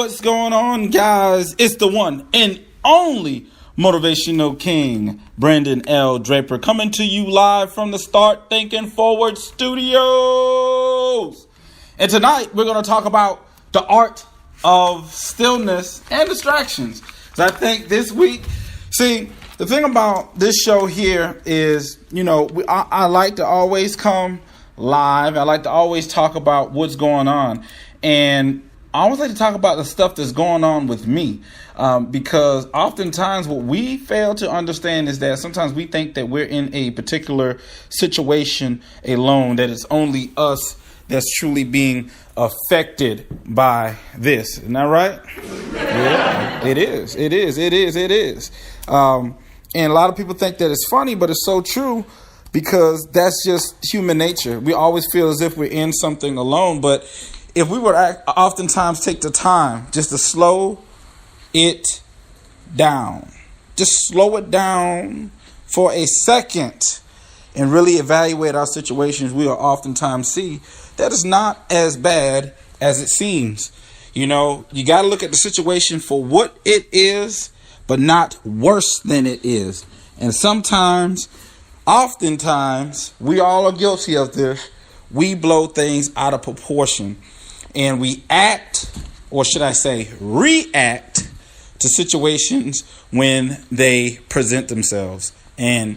what's going on, guys? It's the one and only motivational king, Brandon L. Draper, coming to you live from the Start Thinking Forward studios. And tonight, we're going to talk about the art of stillness and distractions. So I think this week, see, the thing about this show here is, I like to always come live. I like to always talk about what's going on. And I always like to talk about the stuff that's going on with me, because oftentimes what we fail to understand is that sometimes we think that we're in a particular situation alone, that it's only us that's truly being affected by this. Isn't that right? Yeah, it is. And a lot of people think that it's funny, but it's so true, because that's just human nature. We always feel as if we're in something alone, but if we were to oftentimes take the time just to slow it down, just slow it down for a second and really evaluate our situations, we will oftentimes see that it's not as bad as it seems. You got to look at the situation for what it is, but not worse than it is. And oftentimes, we all are guilty of this. We blow things out of proportion. And we act, or should I say, react to situations when they present themselves. And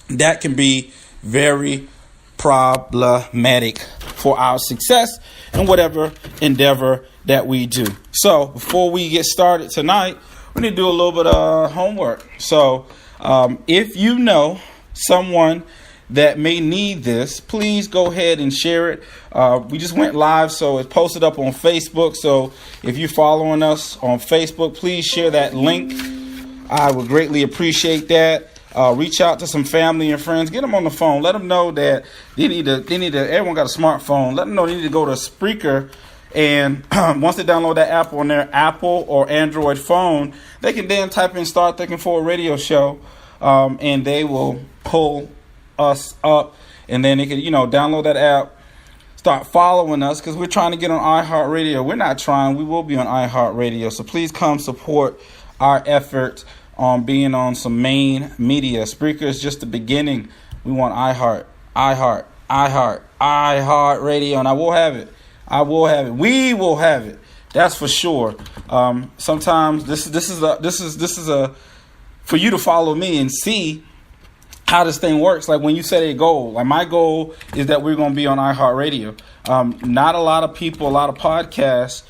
that can be very problematic for our success in whatever endeavor that we do. So before we get started tonight, we need to do a little bit of homework. So if you know someone that may need this, please go ahead and share it. We just went live, so it's posted up on Facebook. So if you're following us on Facebook, please share that link. I would greatly appreciate that. Reach out to some family and friends. Get them on the phone. Let them know that they need to, everyone got a smartphone. Let them know they need to go to Spreaker. And once they download that app on their Apple or Android phone, they can then type in Start Thinking Forward Radio Show. And they will pull us up, and then they can download that app, start following us, because we're trying to get on iHeartRadio. We're not trying, we will be on iHeartRadio. So please come support our effort on being on some main media. Spreaker is just the beginning. We want iHeartRadio, and I will have it. We will have it. That's for sure. Sometimes this is a for you to follow me and see how this thing works. Like when you set a goal, like my goal is that we're going to be on iHeartRadio. Not a lot of people, a lot of podcasts,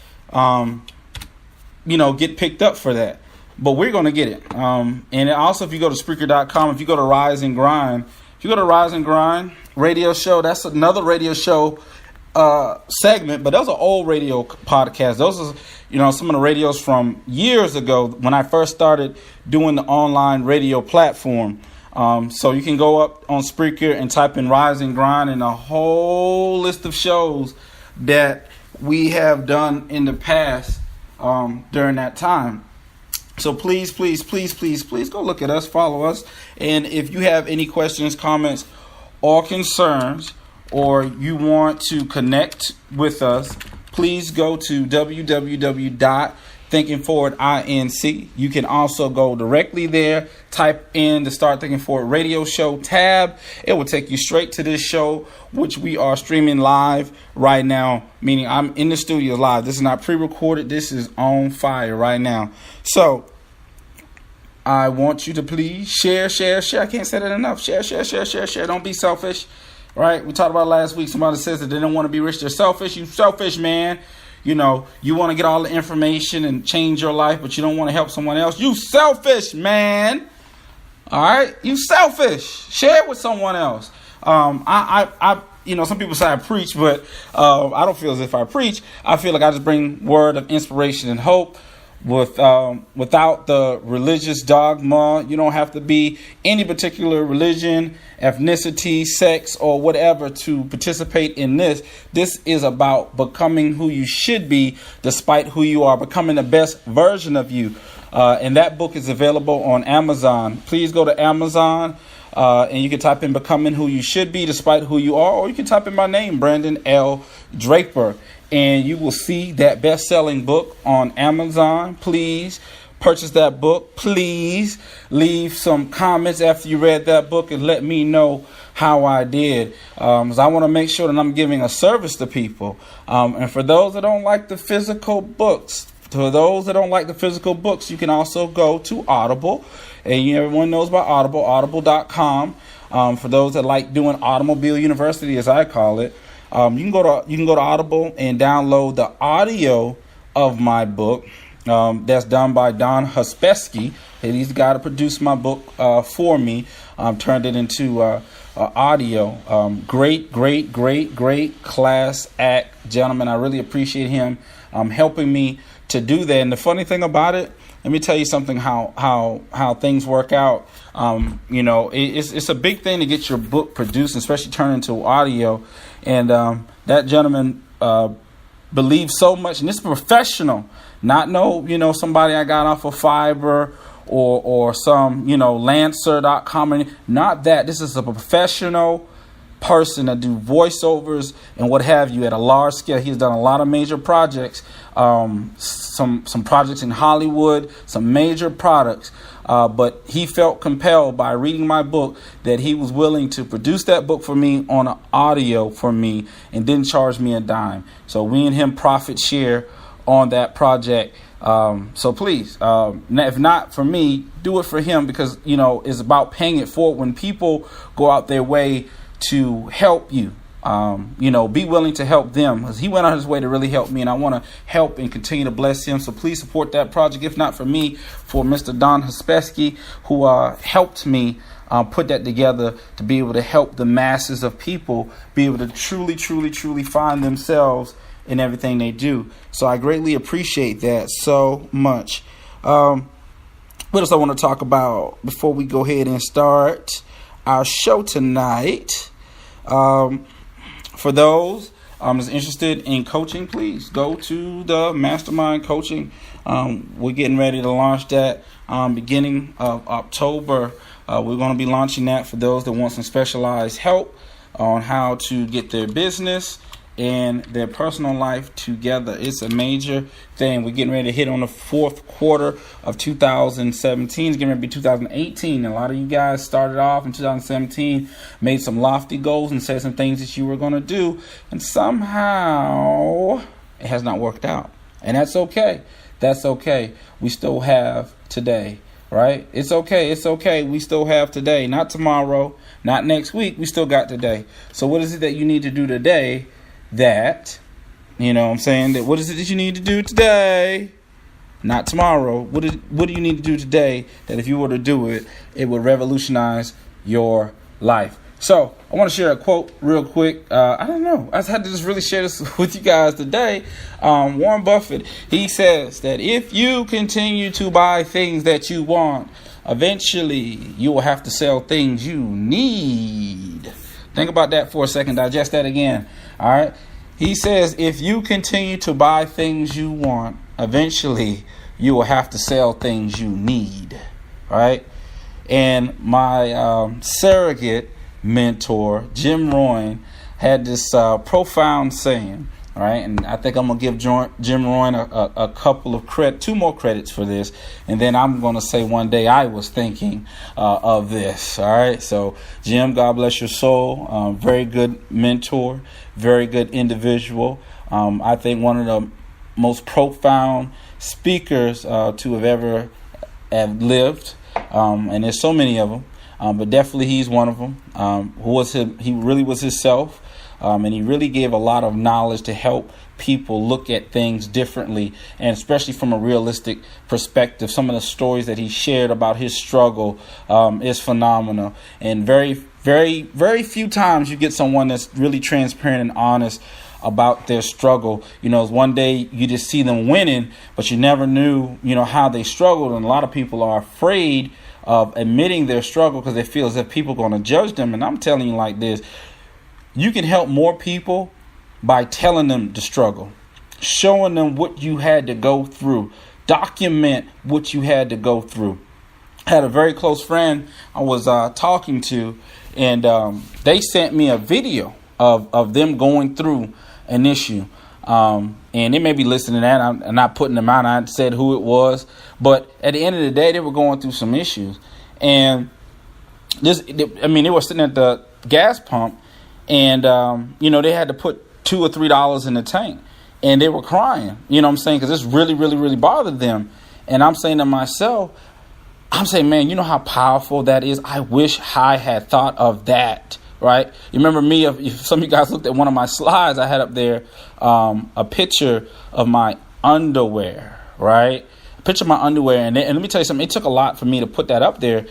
get picked up for that, but we're going to get it. And also, if you go to Spreaker.com, if you go to Rise and Grind radio show, that's another radio show segment, but those are old radio podcasts. Those are, some of the radios from years ago when I first started doing the online radio platform. So you can go up on Spreaker and type in Rise and Grind, and a whole list of shows that we have done in the past during that time. So please go look at us, follow us. And if you have any questions, comments, or concerns, or you want to connect with us, please go to www.thinkingforward.inc. You can also go directly there, type in the Start Thinking Forward Radio Show tab. It will take you straight to this show, which we are streaming live right now, meaning I'm in the studio live. This is not pre-recorded. This is on fire right now. So I want you to please share. I can't say that enough. Share. Don't be selfish. Right? We talked about last week. Somebody says that they don't want to be rich. They're selfish. You selfish, man. You want to get all the information and change your life, but you don't want to help someone else. You selfish, man. All right? You selfish. Share it with someone else. Some people say I preach, but I don't feel as if I preach. I feel like I just bring word of inspiration and hope. Without the religious dogma. You don't have to be any particular religion, ethnicity, sex, or whatever to participate in this. This is about becoming who you should be despite who you are, becoming the best version of you. And that book is available on Amazon. Please go to Amazon and you can type in Becoming Who You Should Be Despite Who You Are, or you can type in my name, Brandon L. Draper. and you will see that best-selling book on Amazon. Please purchase that book. Please leave some comments after you read that book and let me know how I did. 'Cause I want to make sure that I'm giving a service to people. And for those that don't like the physical books, you can also go to Audible. And everyone knows about Audible, audible.com. For those that like doing Automobile University, as I call it, you can go to Audible and download the audio of my book. That's done by Don Huspesky. He's the guy that produced my book for me. Turned it into audio. Great class act gentleman. I really appreciate him helping me to do that. And the funny thing about it, let me tell you something. How things work out. It's a big thing to get your book produced, especially turned into audio. And that gentleman believes so much, and this professional. Not somebody I got off of Fiverr or some, Lancer.com. Not that. This is a professional person that do voiceovers and what have you at a large scale. He's done a lot of major projects, some projects in Hollywood, some major products. But he felt compelled by reading my book that he was willing to produce that book for me on an audio for me and didn't charge me a dime. So we and him profit share on that project. So please, if not for me, do it for him, because, it's about paying it forward. When people go out their way to help you, be willing to help them, because he went out his way to really help me, and I want to help and continue to bless him. So please support that project. If not for me, for Mr. Don Huspesky, who helped me put that together to be able to help the masses of people be able to truly find themselves in everything they do. So I greatly appreciate that so much. What else I want to talk about before we go ahead and start our show tonight? For those that's interested in coaching, please go to the Mastermind Coaching. We're getting ready to launch that beginning of October. We're going to be launching that for those that want some specialized help on how to get their business and their personal life together. It's a major thing. We're getting ready to hit on the fourth quarter of 2017. It's getting ready to be 2018. A lot of you guys started off in 2017, made some lofty goals and said some things that you were going to do, and somehow it has not worked out. And that's okay. That's okay. We still have today, right? It's okay. It's okay. We still have today. Not tomorrow, not next week. We still got today. So what is it that you need to do today that, what is it that you need to do today, not tomorrow? What do you need to do today that if you were to do it, it would revolutionize your life? So I want to share a quote real quick. I don't know. I had to just really share this with you guys today. Warren Buffett, he says that if you continue to buy things that you want, eventually you will have to sell things you need. Think about that for a second. Digest that again. All right. He says, if you continue to buy things you want, eventually you will have to sell things you need. Right. And my surrogate mentor, Jim Rohn, had this profound saying. All right. And I think I'm going to give Jim Rohn a couple of two more credits for this. And then I'm going to say one day I was thinking of this. All right. So, Jim, God bless your soul. Very good mentor, very good individual. I think one of the most profound speakers to have ever lived. And there's so many of them. But definitely he's one of them. He really was himself. And he really gave a lot of knowledge to help people look at things differently, and especially from a realistic perspective. Some of the stories that he shared about his struggle is phenomenal. And very, very, very few times you get someone that's really transparent and honest about their struggle. One day you just see them winning, but you never knew, how they struggled. And a lot of people are afraid of admitting their struggle because they feel as if people are going to judge them. And I'm telling you like this. You can help more people by telling them the struggle, showing them what you had to go through, document what you had to go through. I had a very close friend I was talking to, and they sent me a video of them going through an issue. And they may be listening to that. I'm not putting them out. I said who it was. But at the end of the day, they were going through some issues. And they were sitting at the gas pump. And, they had to put $2 or $3 in the tank. And they were crying. You know what I'm saying? Because this really, really, really bothered them. And I'm saying to myself, man, you know how powerful that is? I wish I had thought of that. Right. You remember me, if some of you guys looked at one of my slides, I had up there a picture of my underwear. Right. A picture of my underwear. And let me tell you something. It took a lot for me to put that up there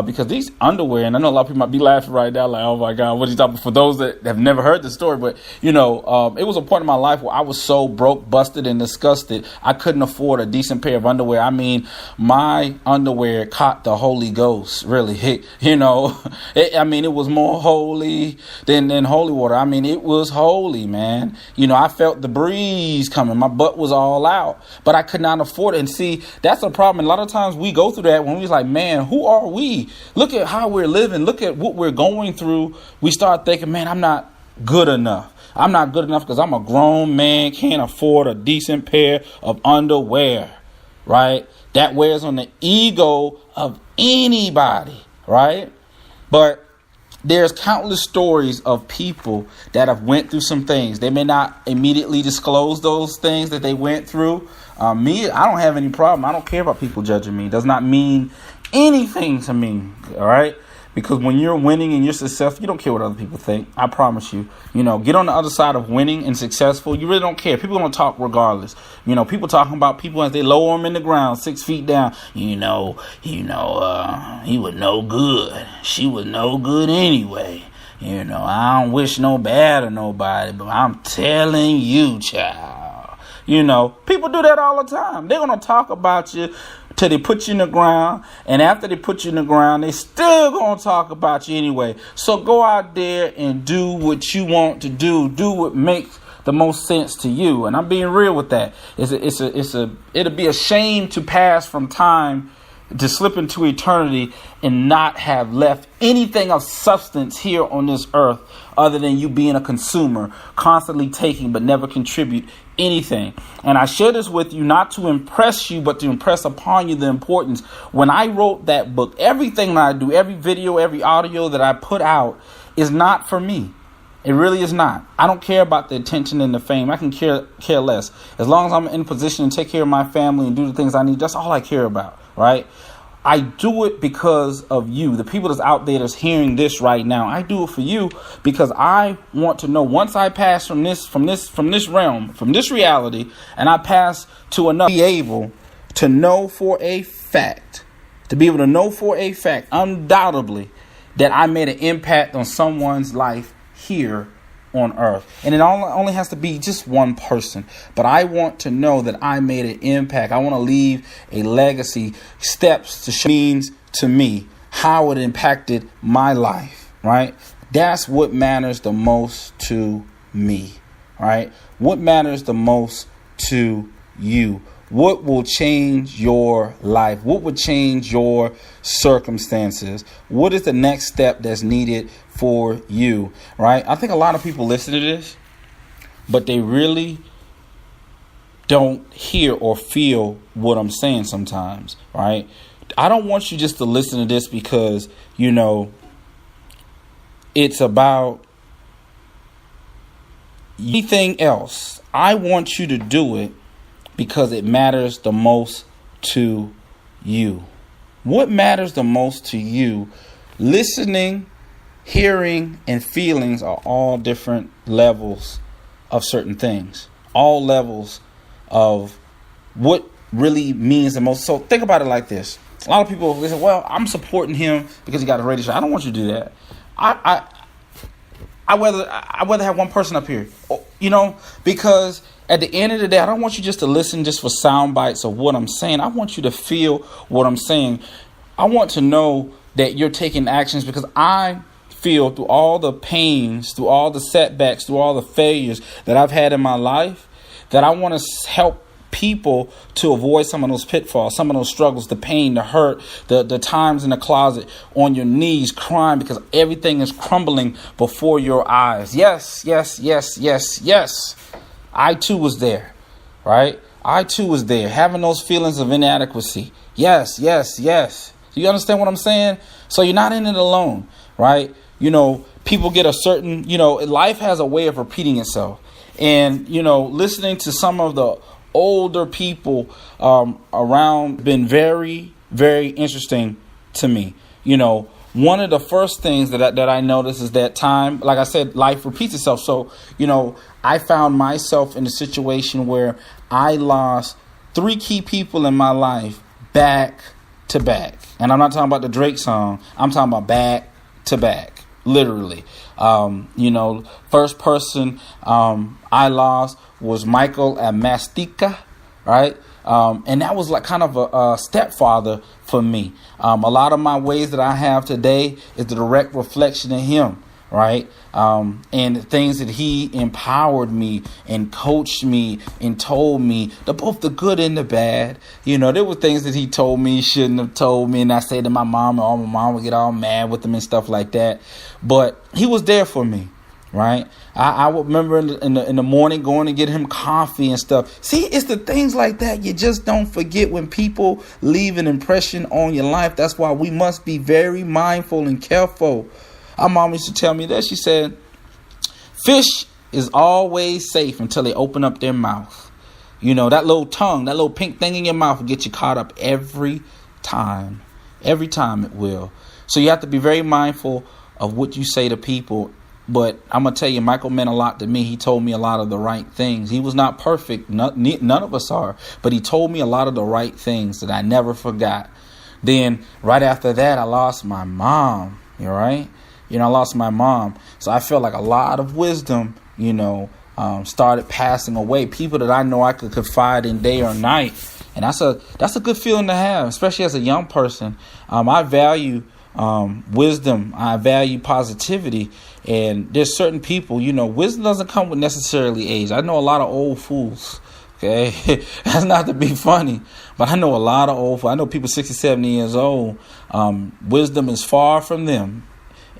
because these underwear, and I know a lot of people might be laughing right now like, oh, my God, what are you talking about? For those that have never heard the story. But, it was a point in my life where I was so broke, busted and disgusted. I couldn't afford a decent pair of underwear. I mean, my underwear caught the Holy Ghost, really. It was more holy than holy water. I mean, it was holy, man. I felt the breeze coming. My butt was all out, but I could not afford it. And see, that's a problem. And a lot of times we go through that when we're like, man, who are we? Look at how we're living. Look at what we're going through. We start thinking, man, I'm not good enough. I'm not good enough because I'm a grown man, can't afford a decent pair of underwear, right? That wears on the ego of anybody, right? But there's countless stories of people that have went through some things. They may not immediately disclose those things that they went through. Me, I don't have any problem. I don't care about people judging me. It does not mean anything to me. All right. Because when you're winning and you're successful, you don't care what other people think. I promise you. Get on the other side of winning and successful. You really don't care. People are going to talk regardless. People talking about people as they lower them in the ground, 6 feet down. He was no good. She was no good anyway. I don't wish no bad on nobody, but I'm telling you, child. People do that all the time. They're going to talk about you till they put you in the ground. And after they put you in the ground, they still going to talk about you anyway. So go out there and do what you want to do. Do what makes the most sense to you. And I'm being real with that. It'll be a shame to pass from time to slip into eternity and not have left anything of substance here on this earth other than you being a consumer, constantly taking but never contribute anything. And I share this with you not to impress you, but to impress upon you the importance. When I wrote that book, everything that I do, every video, every audio that I put out is not for me. It really is not. I don't care about the attention and the fame. I can care less. As long as I'm in a position to take care of my family and do the things I need, that's all I care about, right? I do it because of you, the people that's out there that's hearing this right now. I do it for you because I want to know once I pass from this realm, from this reality, and I pass to another, be able to know for a fact, undoubtedly, that I made an impact on someone's life here on earth. And it only has to be just one person. But I want to know that I made an impact. I want to leave a legacy, steps to show means to me, how it impacted my life, right? That's what matters the most to me, right? What matters the most to you? What will change your life? What would change your circumstances? What is the next step that's needed for you, right? I think a lot of people listen to this, but they really don't hear or feel what I'm saying sometimes, right? I don't want you just to listen to this because, it's about anything else. I want you to do it because it matters the most to you. What matters the most to you? Listening, hearing, and feelings are all different levels of certain things. All levels of what really means the most. So think about it like this. A lot of people, they say, well, I'm supporting him because he got a radio show. I don't want you to do that. I rather have one person up here, because at the end of the day, I don't want you just to listen just for sound bites of what I'm saying. I want you to feel what I'm saying. I want to know that you're taking actions because I feel through all the pains, through all the setbacks, through all the failures that I've had in my life, that I want to help people to avoid some of those pitfalls, some of those struggles, the pain, the hurt, the times in the closet on your knees crying because everything is crumbling before your eyes. Yes. I too was there, right? I too was there, having those feelings of inadequacy. Yes. Do you understand what I'm saying? So you're not in it alone, right? People get a certain, life has a way of repeating itself. And, listening to some of the older people around been very, very interesting to me. One of the first things that I noticed is that time, like I said, life repeats itself. So, I found myself in a situation where I lost 3 key people in my life back to back. And I'm not talking about the Drake song. I'm talking about back to back, literally. First person I lost was Michael Mastica, right? And that was like kind of a stepfather for me. A lot of my ways that I have today is the direct reflection of him, right? And the things that he empowered me and coached me and told me, both the good and the bad. There were things that he told me he shouldn't have told me, and I say to my mom, and my mom would get all mad with him and stuff like that. But he was there for me. Right. I would remember in the morning going to get him coffee and stuff. See, it's the things like that you just don't forget when people leave an impression on your life. That's why we must be very mindful and careful. Our mom used to tell me that. She said, fish is always safe until they open up their mouth. That little tongue, that little pink thing in your mouth will get you caught up every time. Every time it will. So you have to be very mindful of what you say to people. But I'm going to tell you, Michael meant a lot to me. He told me a lot of the right things. He was not perfect. None of us are. But he told me a lot of the right things that I never forgot. Then right after that, I lost my mom. You right? I lost my mom. So I felt like a lot of wisdom, started passing away. People that I know I could confide in day or night. And that's a good feeling to have, especially as a young person. I value wisdom. I value positivity. And there's certain people, wisdom doesn't come with necessarily age. I know a lot of old fools. Okay. That's not to be funny, but I know a lot of old fools. I know people 60, 70 years old. Wisdom is far from them,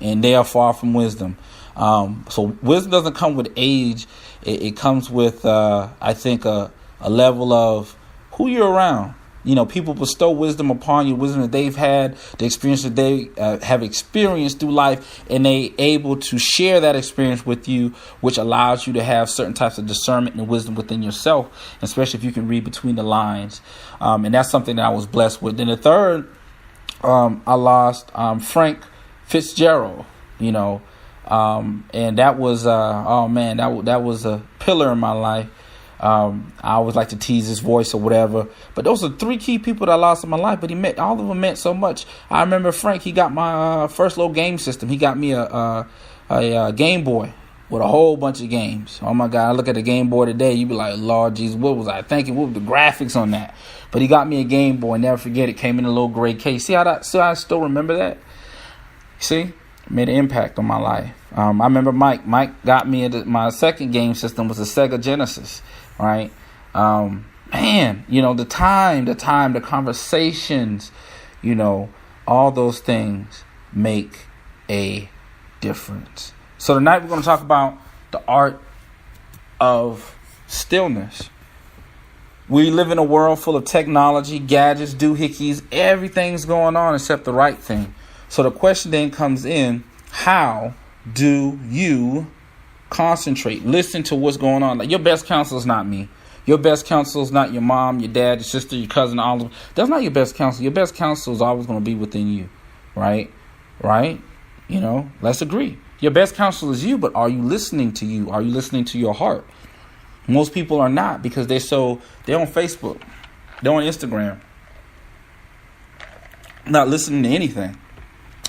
and they are far from wisdom. So wisdom doesn't come with age. It comes with, I think, a level of who you're around. People bestow wisdom upon you, wisdom that they've had, the experience that they have experienced through life, and they able to share that experience with you, which allows you to have certain types of discernment and wisdom within yourself, especially if you can read between the lines. And that's something that I was blessed with. Then the third, I lost Frank Fitzgerald, and that was, that was a pillar in my life. I always like to tease his voice or whatever, but those are 3 key people that I lost in my life. But all of them meant so much. I remember Frank. He got my first little game system. He got me a Game Boy with a whole bunch of games. Oh my God! I look at the Game Boy today. You be like, Lord Jesus, what was I thinking? What were the graphics on that? But he got me a Game Boy. Never forget. It came in a little gray case. See how I still remember that. See, it made an impact on my life. I remember Mike. Mike got me my second game system was a Sega Genesis. Right. The time, the conversations, all those things make a difference. So tonight we're going to talk about the art of stillness. We live in a world full of technology, gadgets, doohickeys. Everything's going on except the right thing. So the question then comes in, how do you concentrate? Listen to what's going on. Like, your best counsel is not me. Your best counsel is not your mom, your dad, your sister, your cousin, all of them. That's not your best counsel. Your best counsel is always going to be within you. Right? Let's agree. Your best counsel is you, but are you listening to you? Are you listening to your heart? Most people are not, because they're on Facebook. They're on Instagram. Not listening to anything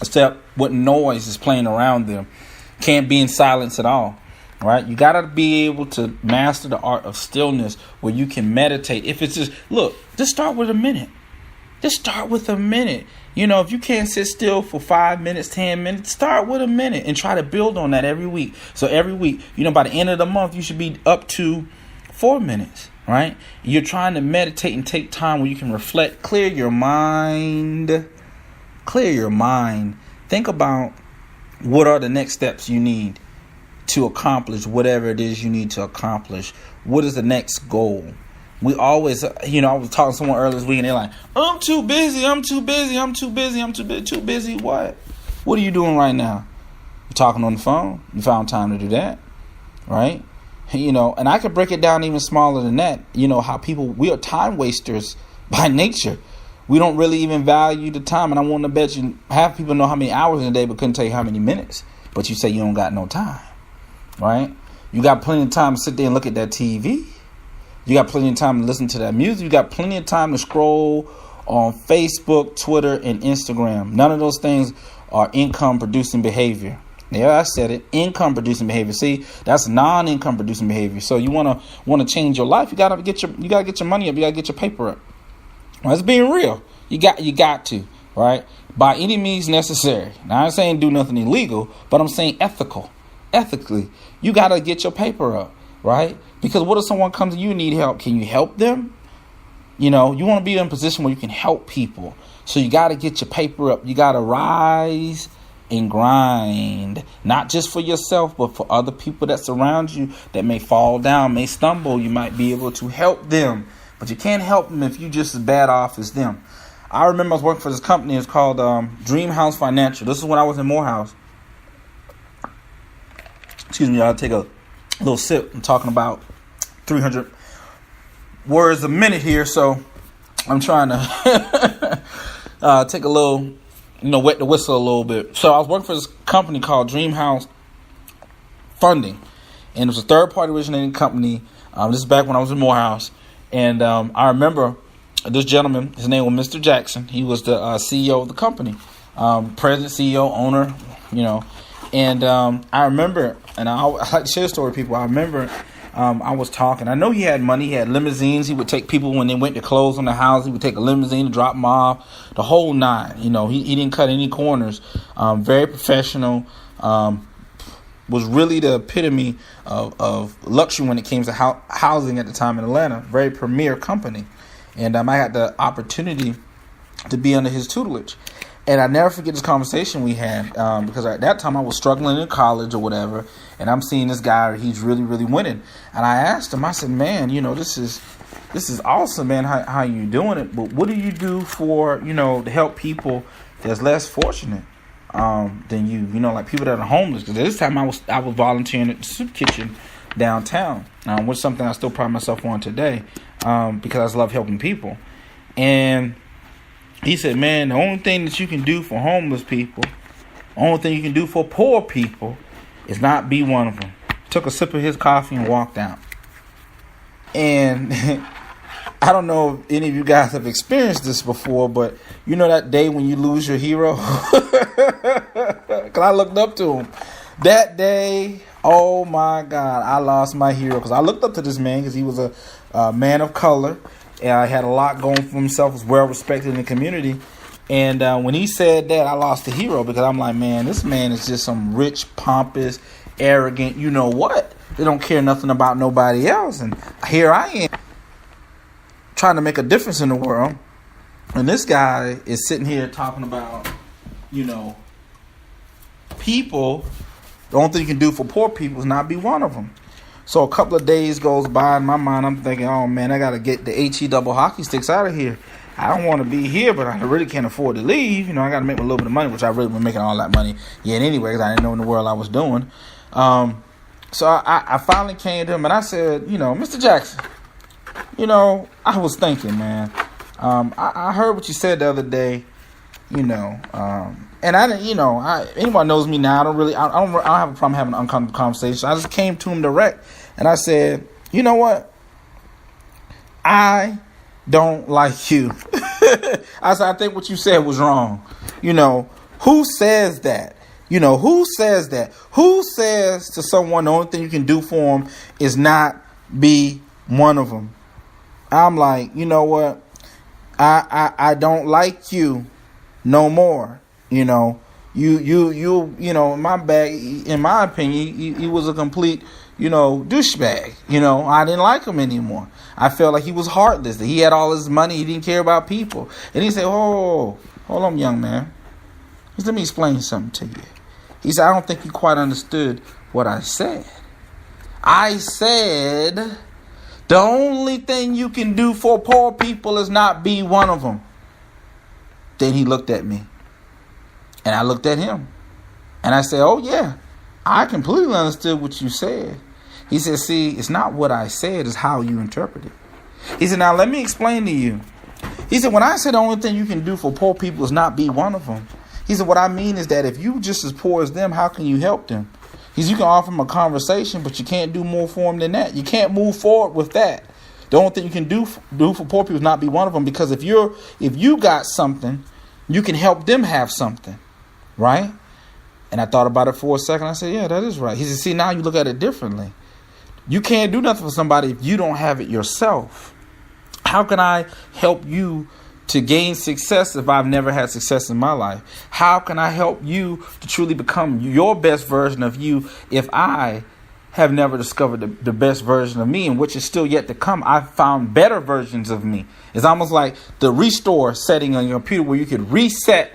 except what noise is playing around them. Can't be in silence at all. Right? You got to be able to master the art of stillness where you can meditate. If it's just start with a minute. Just start with a minute. If you can't sit still for 5 minutes, 10 minutes, start with a minute and try to build on that every week. So every week, by the end of the month, you should be up to 4 minutes, right? You're trying to meditate and take time where you can reflect, clear your mind. Think about what are the next steps you need to accomplish whatever it is you need to accomplish. What is the next goal? We always, I was talking to someone earlier this week and they're like, I'm too busy. Too busy what? What are you doing right now? You're talking on the phone. You found time to do that, right? And I could break it down even smaller than that. How we are time wasters by nature. We don't really even value the time. And I want to bet you half people know how many hours in a day, but couldn't tell you how many minutes. But you say you don't got no time, right? You got plenty of time to sit there and look at that TV. You got plenty of time to listen to that music. You got plenty of time to scroll on Facebook, Twitter, and Instagram. None of those things are income producing behavior. Yeah, I said it. Income producing behavior. See, that's non-income producing behavior. So you want to change your life. You gotta get your money up. You gotta get your paper up. Well, that's being real. You got to, right? By any means necessary. Now, I'm saying do nothing illegal, but I'm saying ethically. You got to get your paper up, right? Because what if someone comes and you need help? Can you help them? You want to be in a position where you can help people. So you got to get your paper up. You got to rise and grind, not just for yourself, but for other people that surround you that may fall down, may stumble. You might be able to help them. But you can't help them if you just as bad off as them. I remember I was working for this company. It's called Dream House Financial. This is when I was in Morehouse. Excuse me, I'll take a little sip. I'm talking about 300 words a minute here, so I'm trying to take a little, wet the whistle a little bit. So I was working for this company called Dream House Funding, and it was a third-party originating company. This is back when I was in Morehouse. And I remember this gentleman, his name was Mr. Jackson. He was the CEO of the company, president, CEO, owner, And I remember, and I like to share a story with people. I remember I was talking. I know he had money. He had limousines. He would take people when they went to close on the house. He would take a limousine to drop them off, the whole nine. He didn't cut any corners. Very professional. Was really the epitome of luxury when it came to housing at the time in Atlanta. Very premier company. And I had the opportunity to be under his tutelage. And I never forget this conversation we had because at that time I was struggling in college or whatever. And I'm seeing this guy, he's really, really winning. And I asked him, I said, man, this is awesome, man, how you doing it. But what do you do for, to help people that's less fortunate than you, like people that are homeless? Because at this time I was volunteering at the soup kitchen downtown, which is something I still pride myself on today, because I just love helping people. And he said, man, the only thing that you can do for homeless people, the only thing you can do for poor people is not be one of them. Took a sip of his coffee and walked out. And I don't know if any of you guys have experienced this before, but that day when you lose your hero? Because I looked up to him. That day, oh my God, I lost my hero. Because I looked up to this man because he was a man of color. And he had a lot going for himself, was well respected in the community. And when he said that, I lost the hero because I'm like, man, this man is just some rich, pompous, arrogant, what? They don't care nothing about nobody else. And here I am trying to make a difference in the world. And this guy is sitting here talking about, people. The only thing you can do for poor people is not be one of them. So a couple of days goes by in my mind. I'm thinking, oh, man, I got to get the HE double hockey sticks out of here. I don't want to be here, but I really can't afford to leave. I got to make a little bit of money, which I really been making all that money yet anyway, because I didn't know in the world I was doing. So I finally came to him and I said, Mr. Jackson, I was thinking, man, I heard what you said the other day, and I didn't, anyone knows me now. I don't have a problem having an uncomfortable conversation. I just came to him direct and I said, you know what? I don't like you. I said, I think what you said was wrong. Who says that? Who says that? Who says to someone the only thing you can do for them is not be one of them? I'm like, you know what? I don't like you no more. In my bag, in my opinion, he was a complete, douchebag. I didn't like him anymore. I felt like he was heartless, that he had all his money, he didn't care about people. And he said, oh, hold on, young man. He said, let me explain something to you. He said, I don't think you quite understood what I said. I said the only thing you can do for poor people is not be one of them. Then he looked at me. And I looked at him. And I said, oh yeah, I completely understood what you said. He said, see, it's not what I said, it's how you interpret it. He said, now let me explain to you. He said, when I said the only thing you can do for poor people is not be one of them. He said, what I mean is that if you just as poor as them, how can you help them? He said, you can offer them a conversation, but you can't do more for them than that. You can't move forward with that. The only thing you can do for poor people is not be one of them. Because if you got something, you can help them have something. Right? And I thought about it for a second. I said, yeah, that is right. He said, see, now you look at it differently. You can't do nothing for somebody if you don't have it yourself. How can I help you to gain success if I've never had success in my life? How can I help you to truly become your best version of you if I have never discovered the best version of me, and which is still yet to come? I've found better versions of me. It's almost like the restore setting on your computer where you can reset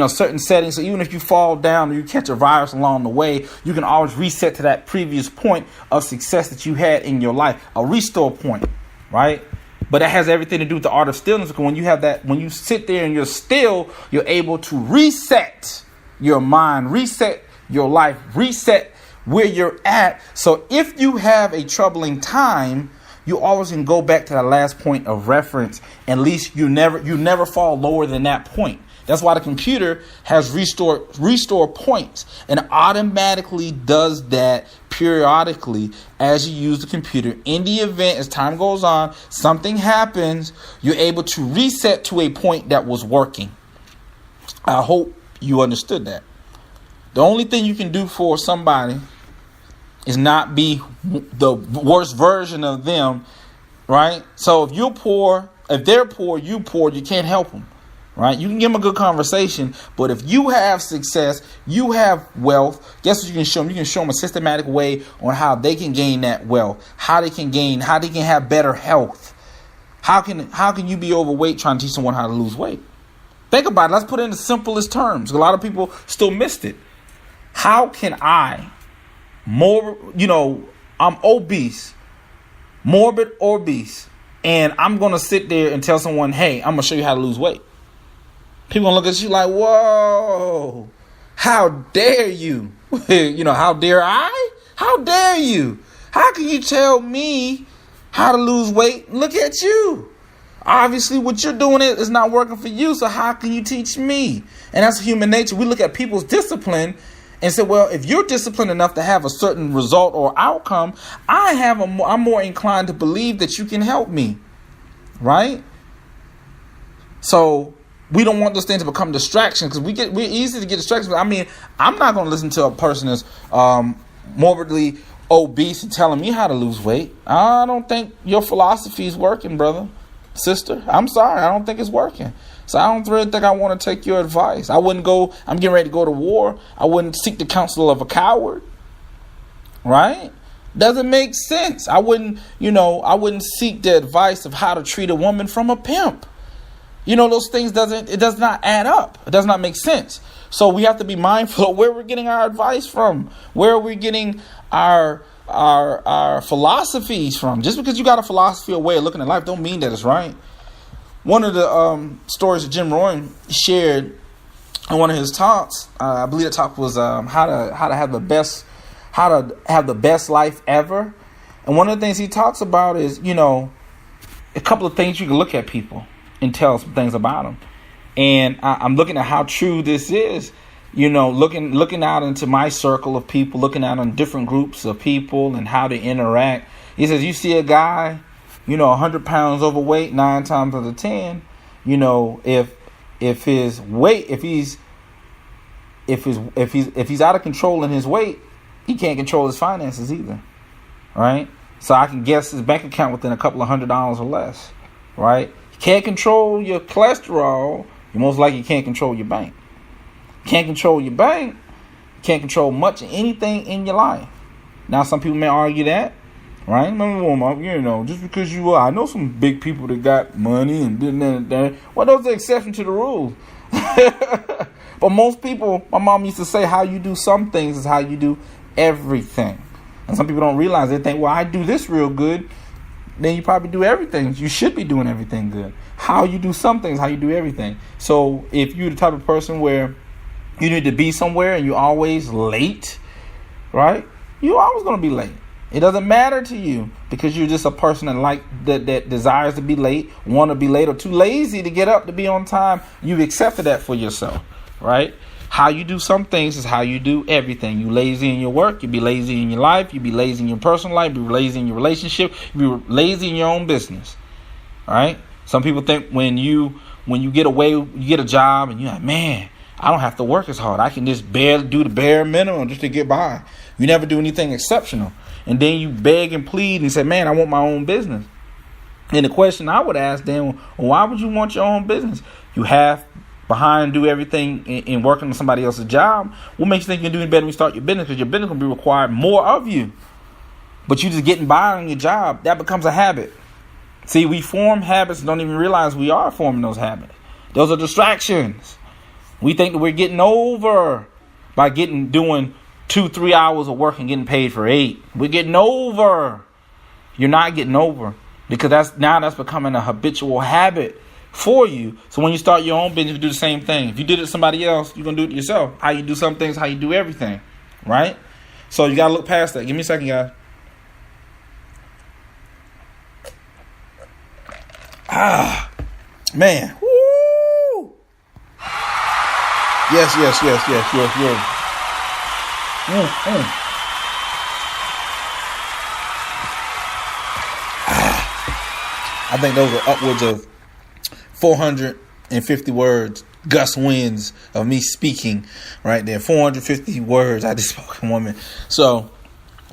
certain settings. So even if you fall down or you catch a virus along the way, you can always reset to that previous point of success that you had in your life, a restore point, right? But that has everything to do with the art of stillness. Because when you have that, when you sit there and you're still, you're able to reset your mind, reset your life, reset where you're at. So if you have a troubling time, you always can go back to that last point of reference. At least you never fall lower than that point. That's why the computer has restore points, and automatically does that periodically as you use the computer. In the event, as time goes on, something happens, you're able to reset to a point that was working. I hope you understood that. The only thing you can do for somebody is not be the worst version of them, right? So if you're poor, if they're poor, you can't help them. Right? You can give them a good conversation, but if you have success, you have wealth, guess what you can show them? You can show them a systematic way on how they can gain that wealth, how they can have better health. How can you be overweight trying to teach someone how to lose weight? Think about it. Let's put it in the simplest terms. A lot of people still missed it. How can I'm obese, morbid obese, and I'm going to sit there and tell someone, hey, I'm going to show you how to lose weight. People gonna look at you like, whoa, how dare you? How dare I? How dare you? How can you tell me how to lose weight? Look at you. Obviously, what you're doing is not working for you, so how can you teach me? And that's human nature. We look at people's discipline and say, well, if you're disciplined enough to have a certain result or outcome, I'm more inclined to believe that you can help me, right? So we don't want those things to become distractions, because we're easy to get distracted. I mean, I'm not going to listen to a person that's morbidly obese and telling me how to lose weight. I don't think your philosophy is working, brother, sister. I'm sorry. I don't think it's working. So I don't really think I want to take your advice. I'm getting ready to go to war. I wouldn't seek the counsel of a coward. Right? Doesn't make sense. I wouldn't seek the advice of how to treat a woman from a pimp. Those things does not add up. It does not make sense. So we have to be mindful of where we're getting our advice from, where we're getting our philosophies from. Just because you got a philosophy or way of looking at life don't mean that it's right. One of the stories that Jim Rohn shared in one of his talks, I believe the talk was how to have the best life ever. And one of the things he talks about is, a couple of things you can look at people and tell some things about them. And I'm looking at how true this is, looking out into my circle of people, looking out on different groups of people and how they interact. He says, you see a guy, 100 pounds overweight, 9 times out of 10, if his weight, if he's out of control in his weight, he can't control his finances either. Right? So I can guess his bank account within a couple of $100 or less. Right? Can't control your cholesterol, you most likely can't control your bank. Can't control your bank, can't control much of anything in your life. Now, some people may argue that, right? Just because I know some big people that got money and that. Well, those are exceptions to the rules. But most people, my mom used to say, how you do some things is how you do everything. And some people don't realize, they think, well, I do this real good. Then you probably do everything. You should be doing everything good. How you do some things, how you do everything. So if you're the type of person where you need to be somewhere and you're always late, right? You're always going to be late. It doesn't matter to you because you're just a person that desires to be late, want to be late, or too lazy to get up to be on time. You've accepted that for yourself, right? How you do some things is how you do everything. You lazy in your work, you be lazy in your life, you be lazy in your personal life, you be lazy in your relationship, you be lazy in your own business, right? Some people think when you get away, you get a job and you're like, man, I don't have to work as hard. I can just barely do the bare minimum just to get by. You never do anything exceptional. And then you beg and plead and say, man, I want my own business. And the question I would ask them, well, why would you want your own business? You have behind, do everything in working on somebody else's job. What makes you think you can do any better when you start your business? Because your business will be required more of you. But you just getting by on your job, that becomes a habit. See, we form habits and don't even realize we are forming those habits. Those are distractions. We think that we're getting over by doing 2-3 hours of work and getting paid for 8. We're getting over. You're not getting over because that's becoming a habitual habit for you. So when you start your own business, you do the same thing. If you did it to somebody else, you're going to do it yourself. How you do some things, how you do everything, right? So you got to look past that. Give me a second, guys. Man. Woo! Yes. I think those are upwards of 450 words, gust winds of me speaking right there. 450 words I just spoke in 1 minute. So,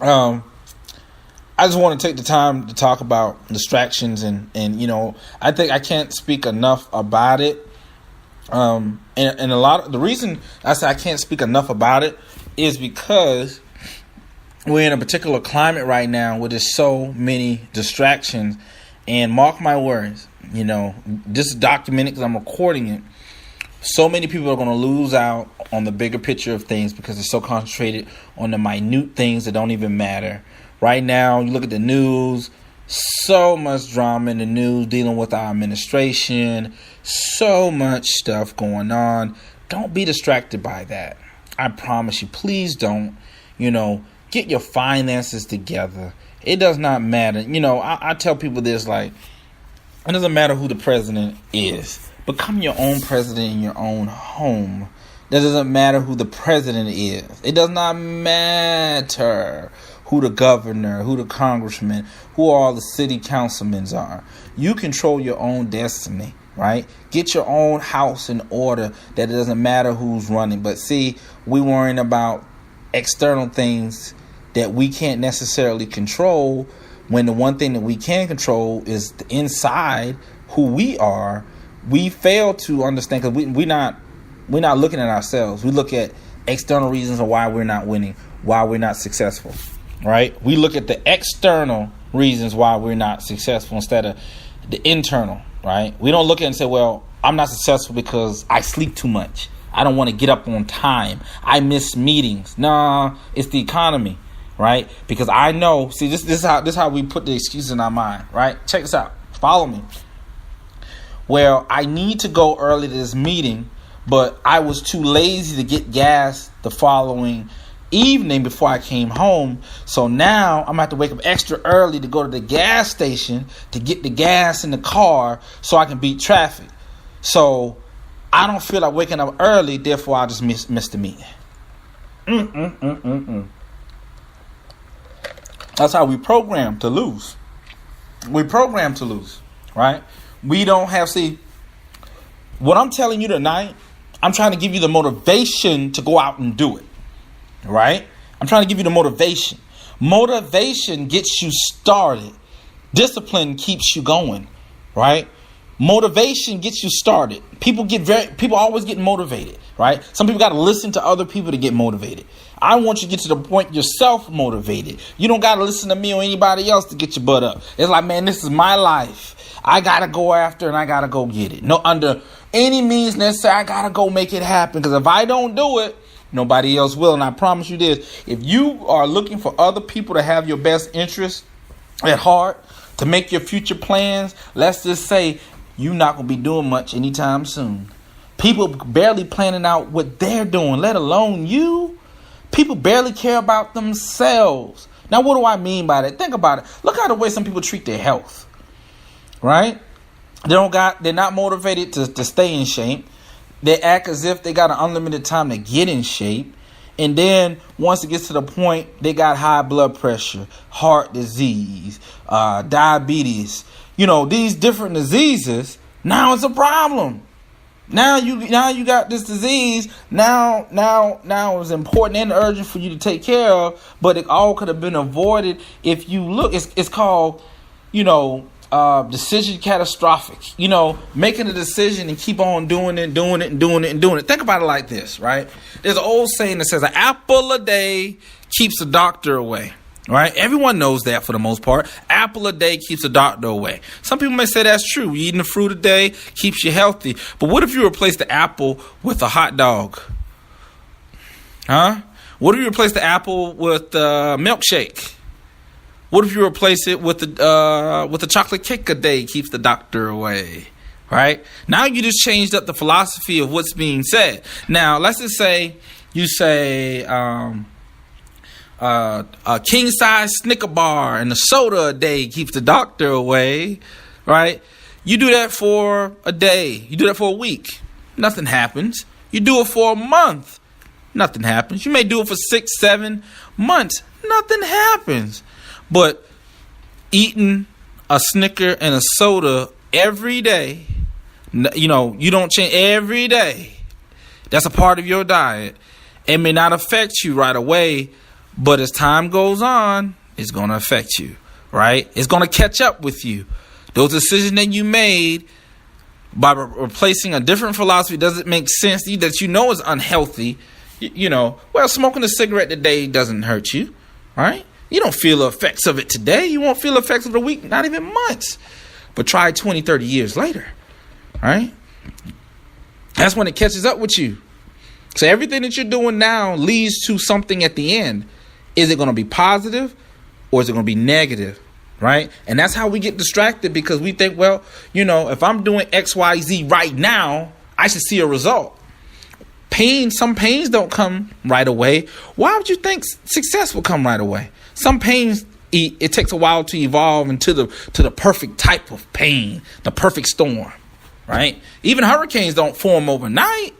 I just want to take the time to talk about distractions and I think I can't speak enough about it. And a lot of the reason I say I can't speak enough about it is because we're in a particular climate right now where there's so many distractions. And mark my words, this is documented because I'm recording it. So many people are going to lose out on the bigger picture of things because they're so concentrated on the minute things that don't even matter. Right now, you look at the news, so much drama in the news dealing with our administration, so much stuff going on. Don't be distracted by that. I promise you, please don't, get your finances together. It does not matter. I tell people this, like, it doesn't matter who the president is. Become your own president in your own home. That doesn't matter who the president is. It does not matter who the governor, who the congressman, who all the city councilmen are. You control your own destiny, right? Get your own house in order that it doesn't matter who's running. But see, we worrying about external things that we can't necessarily control when the one thing that we can control is the inside, who we are. We fail to understand because we're not looking at ourselves. We look at external reasons of why we're not winning, why we're not successful, right? We look at the external reasons why we're not successful instead of the internal, right? We don't look at it and say, well, I'm not successful because I sleep too much. I don't want to get up on time. I miss meetings. Nah, it's the economy. Right? Because I know, see, this is how we put the excuses in our mind, right? Check this out. Follow me. Well, I need to go early to this meeting, but I was too lazy to get gas the following evening before I came home. So now I'm going to have to wake up extra early to go to the gas station to get the gas in the car so I can beat traffic. So I don't feel like waking up early, therefore I just miss the meeting. That's how we program to lose. We program to lose, right? We don't have, see, what I'm telling you tonight, I'm trying to give you the motivation to go out and do it, right? I'm trying to give you the motivation. Motivation gets you started. Discipline keeps you going, right? Motivation gets you started. People always get motivated, right? Some people got to listen to other people to get motivated. I want you to get to the point you're self-motivated. You don't got to listen to me or anybody else to get your butt up. It's like, man, this is my life. I got to go after and I got to go get it. No, under any means necessary, I got to go make it happen. Because if I don't do it, Nobody else will. And I promise you this, if you are looking for other people to have your best interest at heart, to make your future plans, let's just say you're not going to be doing much anytime soon. People barely planning out what they're doing, let alone you. People barely care about themselves. Now, what do I mean by that? Think about it. Look how the way some people treat their health, right? They're not motivated to stay in shape. They act as if they got an unlimited time to get in shape. And then once it gets to the point, they got high blood pressure, heart disease, diabetes. You know, these different diseases. Now it's a problem. Now you got this disease. Now it's important and urgent for you to take care of. But it all could have been avoided if you look. It's called, decision catastrophic. Making a decision and keep on doing it. Think about it like this, right? There's an old saying that says, an apple a day keeps the doctor away. Right? Everyone knows that for the most part. Apple a day keeps the doctor away. Some people may say that's true. Eating the fruit a day keeps you healthy. But what if you replace the apple with a hot dog? Huh? What if you replace the apple with a milkshake? What if you replace it with the chocolate cake a day keeps the doctor away? Right? Now you just changed up the philosophy of what's being said. Now, let's just say you say a king-size Snicker bar and a soda a day keeps the doctor away, right? You do that for a day. You do that for a week. Nothing happens. You do it for a month. Nothing happens. You may do it for 6, 7 months. Nothing happens. But eating a Snicker and a soda every day, you don't change every day. That's a part of your diet. It may not affect you right away, but as time goes on, it's going to affect you, right? It's going to catch up with you. Those decisions that you made by replacing a different philosophy doesn't make sense that is unhealthy. Smoking a cigarette today doesn't hurt you, right? You don't feel the effects of it today. You won't feel the effects of the week, not even months. But try 20, 30 years later, right? That's when it catches up with you. So everything that you're doing now leads to something at the end. Is it going to be positive or is it going to be negative? Right? And that's how we get distracted, because we think, if I'm doing X, Y, Z right now, I should see a result. Some pains don't come right away. Why would you think success will come right away? Some pains, it takes a while to evolve into the perfect type of pain, the perfect storm. Right? Even hurricanes don't form overnight.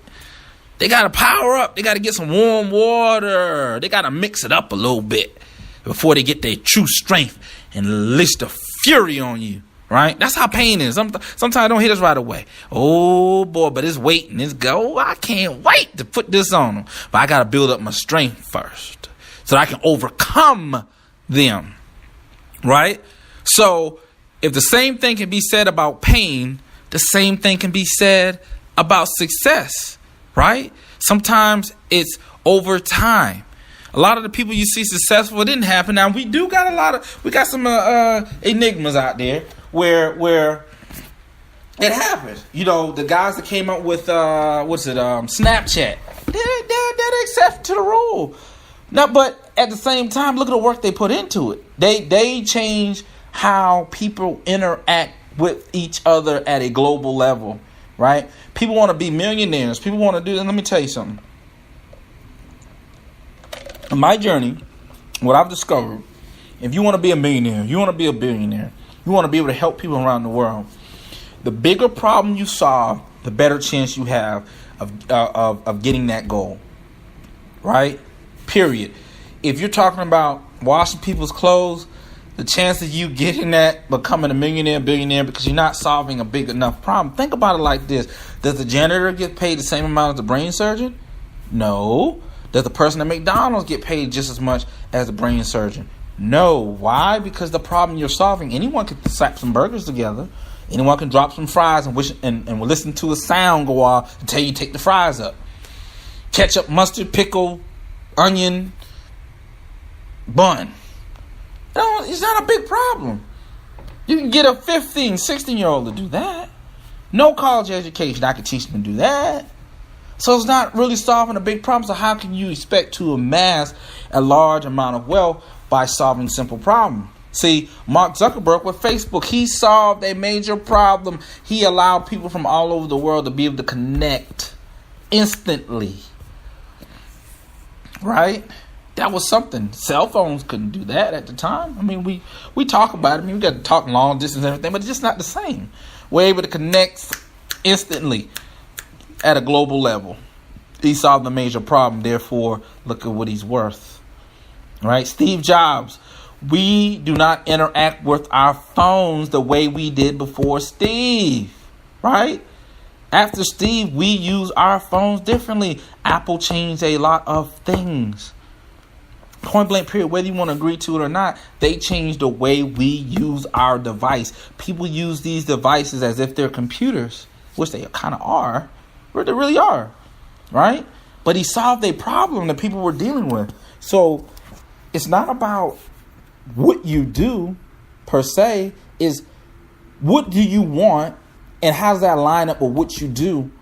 They got to power up. They got to get some warm water. They got to mix it up a little bit before they get their true strength and unleash the fury on you, right? That's how pain is. Sometimes it don't hit us right away. Oh, boy, but it's waiting. I can't wait to put this on them. But I got to build up my strength first so that I can overcome them, right? So if the same thing can be said about pain, the same thing can be said about success. Right? Sometimes it's over time. A lot of the people you see successful, it didn't happen. Now we got some enigmas out there where it happened. The guys that came up with Snapchat, they're exception to the rule. Now, but at the same time, look at the work they put into it. They change how people interact with each other at a global level. Right? People want to be millionaires. People want to do that. Let me tell you something. In my journey, what I've discovered, if you want to be a millionaire, you want to be a billionaire, you want to be able to help people around the world, the bigger problem you solve, the better chance you have of getting that goal. Right? Period. If you're talking about washing people's clothes, the chance of you getting that, becoming a millionaire, billionaire, because you're not solving a big enough problem. Think about it like this. Does the janitor get paid the same amount as the brain surgeon? No. Does the person at McDonald's get paid just as much as the brain surgeon? No. Why? Because the problem you're solving, anyone can slap some burgers together. Anyone can drop some fries and we'll listen to a sound go off and tell you to take the fries up. Ketchup, mustard, pickle, onion, bun. No, it's not a big problem. You can get a 15, 16-year-old to do that. No college education, I can teach them to do that. So it's not really solving a big problem. So how can you expect to amass a large amount of wealth by solving simple problems? See, Mark Zuckerberg with Facebook, he solved a major problem. He allowed people from all over the world to be able to connect instantly. Right? That was something. Cell phones couldn't do that at the time. I mean, we talk about it. I mean, we got to talk long distance and everything, but it's just not the same. We're able to connect instantly at a global level. He solved a major problem. Therefore, look at what he's worth. Right? Steve Jobs. We do not interact with our phones the way we did before Steve. Right? After Steve, we use our phones differently. Apple changed a lot of things. Point blank period, whether you want to agree to it or not, they changed the way we use our device. People use these devices as if they're computers, which they kind of are. They really are. Right? But he solved a problem that people were dealing with. So it's not about what you do per se, is what do you want and how does that line up with what you do,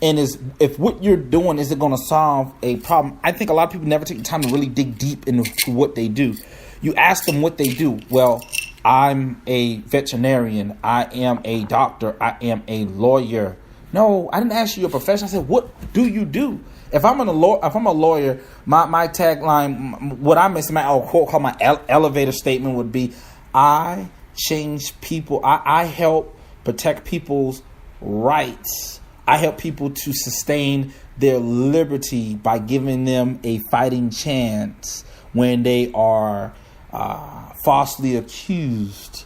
and is if what you're doing is it going to solve a problem. I think a lot of people never take the time to really dig deep into what they do. You ask them what they do. Well, I'm a veterinarian, I am a doctor, I am a lawyer. No, I didn't ask you your profession. I said, what do you do? If I'm a lawyer, my tagline, what I miss, I'll call my elevator statement would be, I change people. I help protect people's rights. I help people to sustain their liberty by giving them a fighting chance when they are falsely accused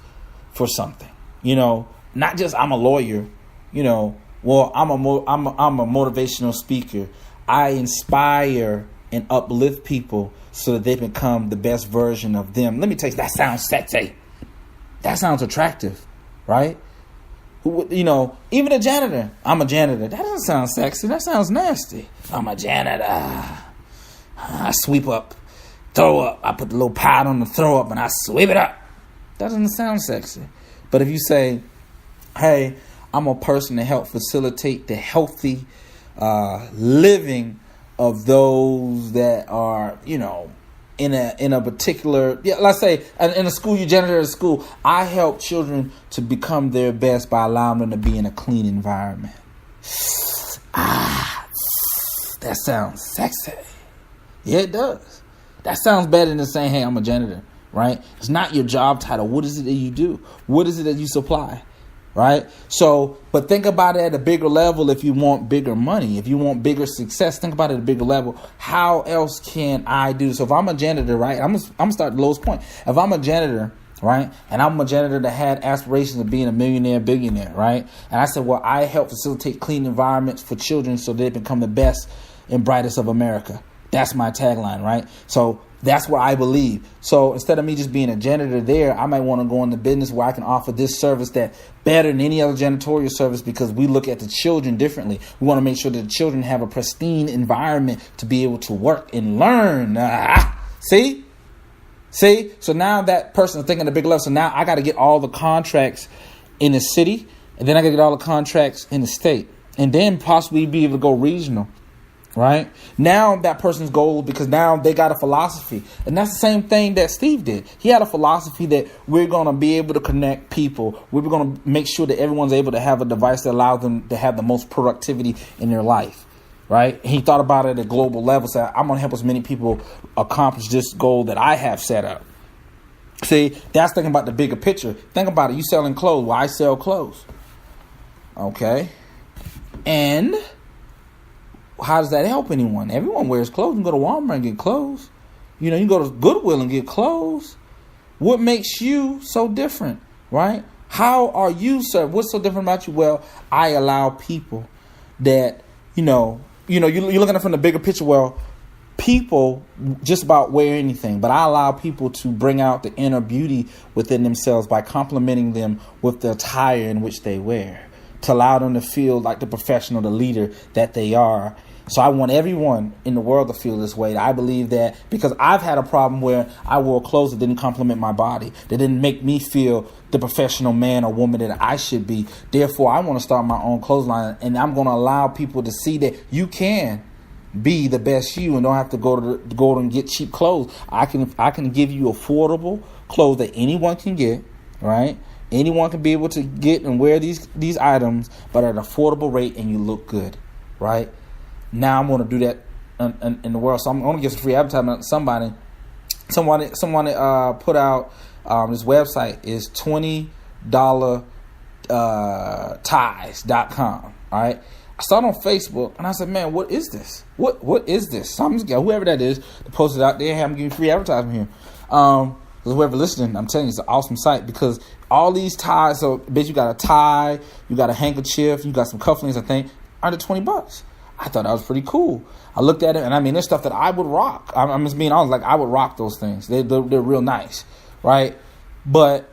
for something. You know, not just I'm a lawyer. You know, well, I'm a motivational speaker. I inspire and uplift people so that they become the best version of them. Let me tell you, that sounds sexy. That sounds attractive, right? You know, even a janitor. I'm a janitor. That doesn't sound sexy. That sounds nasty. I'm a janitor. I sweep up, throw up. I put the little pad on the throw up and I sweep it up. That doesn't sound sexy. But if you say, hey, I'm a person to help facilitate the healthy living of those that are, you know, in a particular, let's say in a school, you janitor at a school. I help children to become their best by allowing them to be in a clean environment. That sounds sexy. Yeah, it does. That sounds better than saying, hey, I'm a janitor, right? It's not your job title. What is it that you do? What is it that you supply? Right? So, but think about it at a bigger level. If you want bigger money, if you want bigger success, think about it at a bigger level. How else can I do? So if I'm a janitor, right, I'm gonna start at the lowest point. If I'm a janitor, right, and I'm a janitor that had aspirations of being a millionaire, billionaire, right, and I said, well, I help facilitate clean environments for children so they become the best and brightest of America. That's my tagline, right? So that's what I believe. So instead of me just being a janitor there, I might want to go into business where I can offer this service that better than any other janitorial service, because we look at the children differently. We want to make sure that the children have a pristine environment to be able to work and learn. See? So now that person is thinking a big level. So now I got to get all the contracts in the city, and then I got to get all the contracts in the state, and then possibly be able to go regional. Right? Now that person's goal, because now they got a philosophy. And that's the same thing that Steve did. He had a philosophy that we're going to be able to connect people. We're going to make sure that everyone's able to have a device that allows them to have the most productivity in their life. Right? He thought about it at a global level. So I'm going to help as many people accomplish this goal that I have set up. See, that's thinking about the bigger picture. Think about it. You selling clothes. Well, I sell clothes. Okay. And how does that help anyone? Everyone wears clothes. You can go to Walmart and get clothes. You know, you can go to Goodwill and get clothes. What makes you so different, right? How are you served? What's so different about you? Well, I allow people that, you're looking at it from the bigger picture. Well, people just about wear anything, but I allow people to bring out the inner beauty within themselves by complimenting them with the attire in which they wear, to allow them to feel like the professional, the leader that they are. So I want everyone in the world to feel this way. I believe that because I've had a problem where I wore clothes that didn't complement my body, that didn't make me feel the professional man or woman that I should be. Therefore, I want to start my own clothesline, and I'm going to allow people to see that you can be the best you and don't have to go and get cheap clothes. I can give you affordable clothes that anyone can get, right? Anyone can be able to get and wear these items, but at an affordable rate, and you look good, right? Now I'm going to do that in the world. So I'm going to get some free advertisement. Someone put out this website is $20ties.com. All right. I saw it on Facebook and I said, man, what is this? What is this? So I'm just going whoever that is to post it out there. Hey, I'm giving free advertisement here. Whoever listening, I'm telling you, it's an awesome site because all these ties. So, bitch, you got a tie, you got a handkerchief, you got some cufflinks. I think under $20. I thought that was pretty cool. I looked at it, and I mean, there's stuff that I would rock. I'm just being honest. Like, I would rock those things. They're real nice, right? But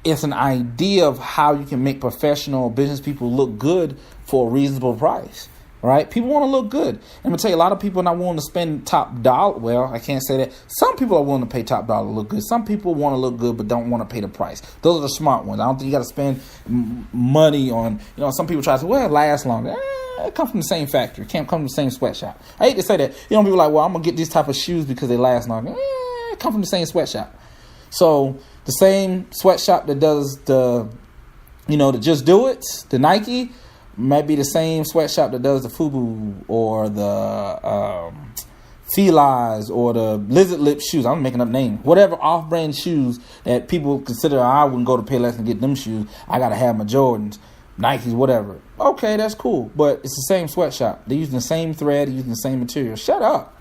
it's an idea of how you can make professional business people look good for a reasonable price, right? People want to look good. I'm going to tell you, a lot of people are not willing to spend top dollar. Well, I can't say that. Some people are willing to pay top dollar to look good. Some people want to look good but don't want to pay the price. Those are the smart ones. I don't think you got to spend money on, some people try to say, well, it lasts longer. It comes from the same factory. It can't come from the same sweatshop. I hate to say that. People are like, well, I'm going to get these type of shoes because they last longer. It comes from the same sweatshop. So the same sweatshop that does the Just Do It, the Nike, might be the same sweatshop that does the FUBU or the Feli's or the Lizard Lip shoes. I'm making up names. Whatever off-brand shoes that people consider I wouldn't go to Payless and get them shoes. I got to have my Jordans, Nikes, whatever. Okay, that's cool. But it's the same sweatshop. They're using the same thread. They're using the same material. Shut up.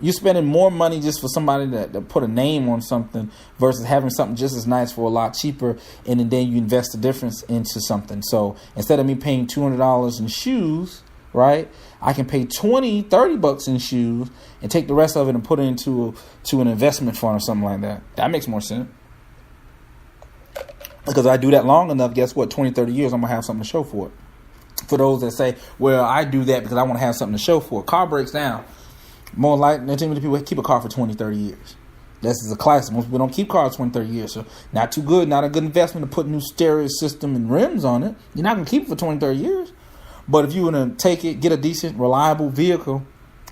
You're spending more money just for somebody that put a name on something versus having something just as nice for a lot cheaper, and then you invest the difference into something. So instead of me paying $200 in shoes, right, I can pay $20-$30 in shoes and take the rest of it and put it into an investment fund or something like that. That makes more sense. Because I do that long enough, guess what, 20-30 years, I'm going to have something to show for it. For those that say, well, I do that because I want to have something to show for it. Car breaks down. More likely, too many people keep a car for 20-30 years. This is a classic. Most people don't keep cars 20-30 years. So not too good, not a good investment to put new stereo system and rims on it. You're not going to keep it for 20-30 years. But if you were to take it, get a decent, reliable vehicle,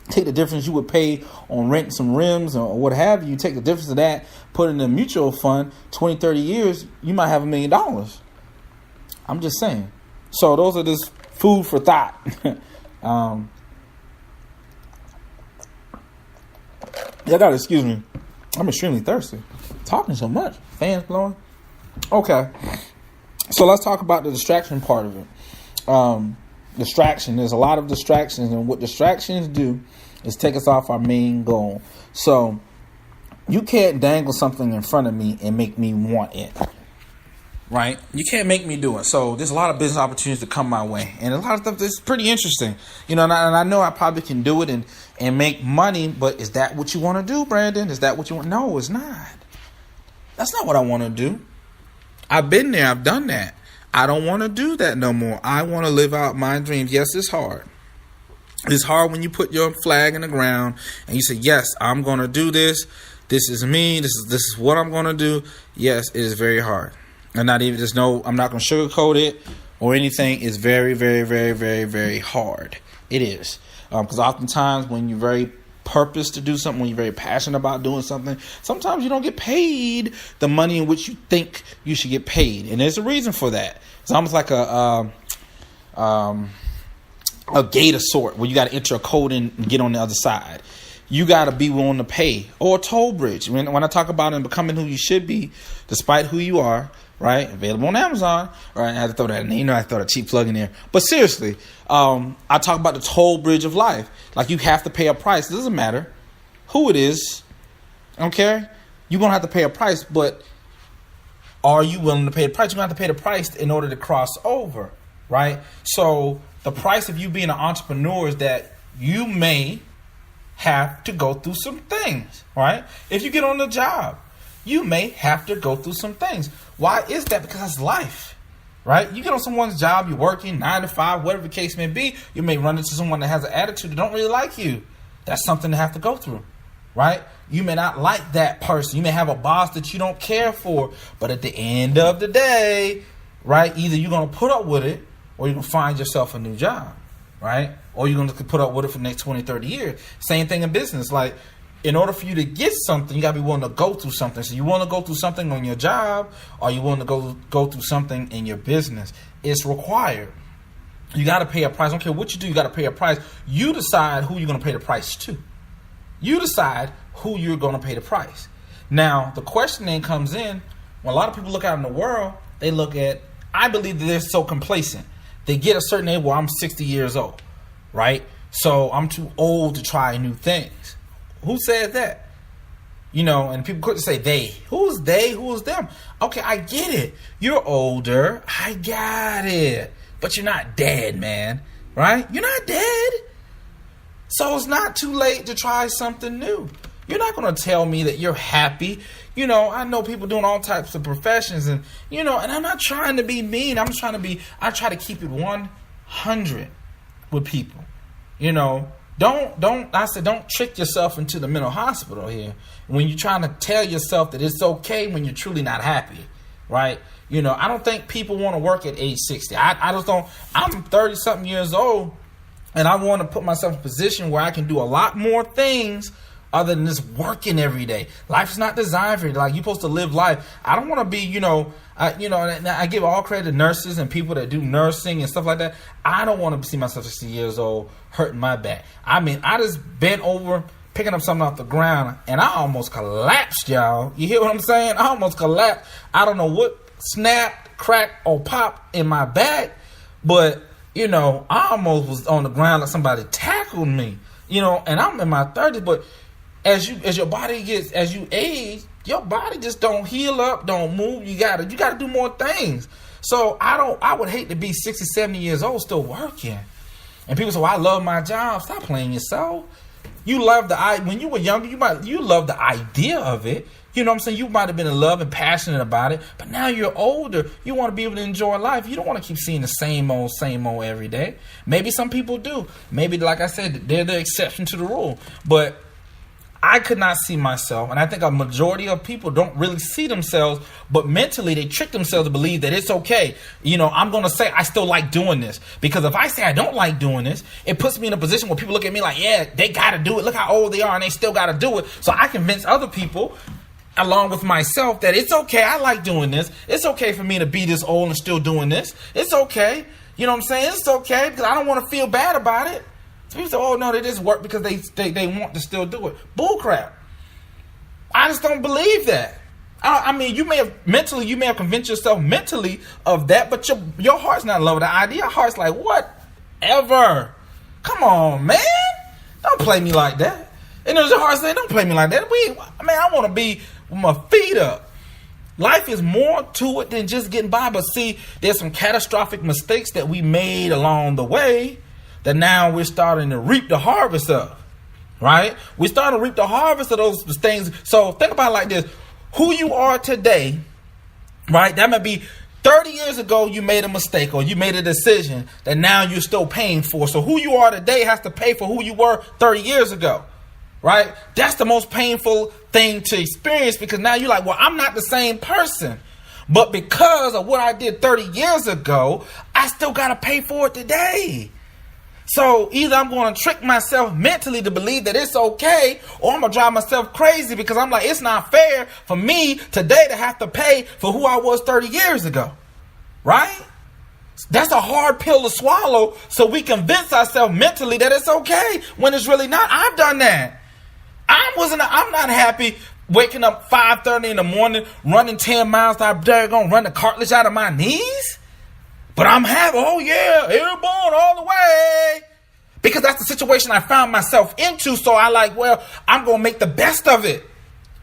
take the difference you would pay on renting some rims or what have you, take the difference of that, put it in a mutual fund, 20-30 years, you might have $1 million. I'm just saying. So those are just food for thought. Y'all gotta excuse me. I'm extremely thirsty. Talking so much. Fans blowing. Okay. So let's talk about the distraction part of it. Distraction. There's a lot of distractions, and what distractions do is take us off our main goal. So you can't dangle something in front of me and make me want it. Right? You can't make me do it. So there's a lot of business opportunities that come my way. And a lot of stuff that's pretty interesting. And I know I probably can do it and make money, but is that what you want to do, Brandon? Is that what you want? No, it's not. That's not what I want to do. I've been there. I've done that. I don't want to do that no more. I want to live out my dreams. Yes, it's hard. It's hard when you put your flag in the ground and you say, yes, I'm going to do this. This is me. This is what I'm going to do. Yes, it is very hard. And I'm not going to sugarcoat it or anything. It's very, very, very, very, very hard. It is. Because oftentimes when you're very purpose to do something, when you're very passionate about doing something, sometimes you don't get paid the money in which you think you should get paid. And there's a reason for that. It's almost like a gate of sort where you got to enter a code in and get on the other side. You got to be willing to pay. Or a toll bridge. When I talk about and becoming who you should be, despite who you are, right? Available on Amazon. Right? I had to throw that in. I throw a cheap plug in there. But seriously, I talk about the toll bridge of life. Like you have to pay a price. It doesn't matter who it is. Okay? You're going to have to pay a price, but are you willing to pay the price? You're going to have to pay the price in order to cross over, right? So the price of you being an entrepreneur is that you may have to go through some things, right? If you get on the job, you may have to go through some things. Why is that? Because that's life, right? You get on someone's job, you're working 9 to 5, whatever the case may be. You may run into someone that has an attitude that don't really like you. That's something to have to go through, right? You may not like that person. You may have a boss that you don't care for. But at the end of the day, right, either you're going to put up with it or you're going to find yourself a new job, right? Or you're going to put up with it for the next 20, 30 years. Same thing in business. Like, in order for you to get something, you got to be willing to go through something. So you want to go through something on your job, or you want to go through something in your business. It's required. You got to pay a price. I don't care what you do, you got to pay a price. You decide who you're going to pay the price to. You decide who you're going to pay the price. Now, the question then comes in, when a lot of people look out in the world, they look at, I believe that they're so complacent. They get a certain age, well, I'm 60 years old, right? So I'm too old to try new things. Who said that? You know, and people quick to say they. Who's they? Who's them? Okay, I get it. You're older. I got it. But you're not dead, man. Right? You're not dead. So it's not too late to try something new. You're not going to tell me that you're happy. You know, I know people doing all types of professions and, you know, and I'm not trying to be mean. I try to keep it 100 with people. You know, don't trick yourself into the mental hospital here when you're trying to tell yourself that it's okay when you're truly not happy, right? You know, I don't think people want to work at age 60. I just don't. I'm 30-something years old, and I want to put myself in a position where I can do a lot more things other than just working every day. Life's not designed for you. Like, you're supposed to live life. I don't want to be, I give all credit to nurses and people that do nursing and stuff like that. I don't want to see myself 60 years old hurting my back. I mean, I just bent over picking up something off the ground and I almost collapsed, y'all. You hear what I'm saying? I almost collapsed. I don't know what snapped, cracked, or popped in my back, but, you know, I almost was on the ground like somebody tackled me, you know, and I'm in my 30s, but as you age, your body just don't heal up, don't move. You gotta do more things. So I would hate to be 60, 70 years old still working. And people say, well, I love my job. Stop playing yourself. You love when you were younger, you loved the idea of it. You know what I'm saying? You might have been in love and passionate about it, but now you're older. You want to be able to enjoy life. You don't want to keep seeing the same old every day. Maybe some people do. Maybe, like I said, they're the exception to the rule. But I could not see myself, and I think a majority of people don't really see themselves, but mentally they trick themselves to believe that it's okay. You know, I'm going to say I still like doing this, because if I say I don't like doing this, it puts me in a position where people look at me like, yeah, they got to do it. Look how old they are, and they still got to do it. So I convince other people, along with myself, that it's okay. I like doing this. It's okay for me to be this old and still doing this. It's okay. You know what I'm saying? It's okay, because I don't want to feel bad about it. So people say, oh, no, they just work because they want to still do it. Bull crap. I just don't believe that. I mean, you may have convinced yourself mentally of that, but your heart's not in love with the idea. Your heart's like, whatever. Come on, man. Don't play me like that. And there's your heart saying, don't play me like that. I want to be with my feet up. Life is more to it than just getting by. But see, there's some catastrophic mistakes that we made along the way that now we're starting to reap the harvest of, right? We're starting to reap the harvest of those things. So think about it like this. Who you are today, right? That might be 30 years ago you made a mistake or you made a decision that now you're still paying for. So who you are today has to pay for who you were 30 years ago, right? That's the most painful thing to experience, because now you're like, well, I'm not the same person. But because of what I did 30 years ago, I still got to pay for it today. So either I'm going to trick myself mentally to believe that it's okay, or I'm going to drive myself crazy because I'm like, it's not fair for me today to have to pay for who I was 30 years ago. Right? That's a hard pill to swallow, so we convince ourselves mentally that it's okay when it's really not. I've done that. I'm not happy waking up 5:30 in the morning, running 10 miles out there, going to run the cartilage out of my knees. But I'm happy, oh yeah, airborne all the way. Because that's the situation I found myself into. So I'm going to make the best of it,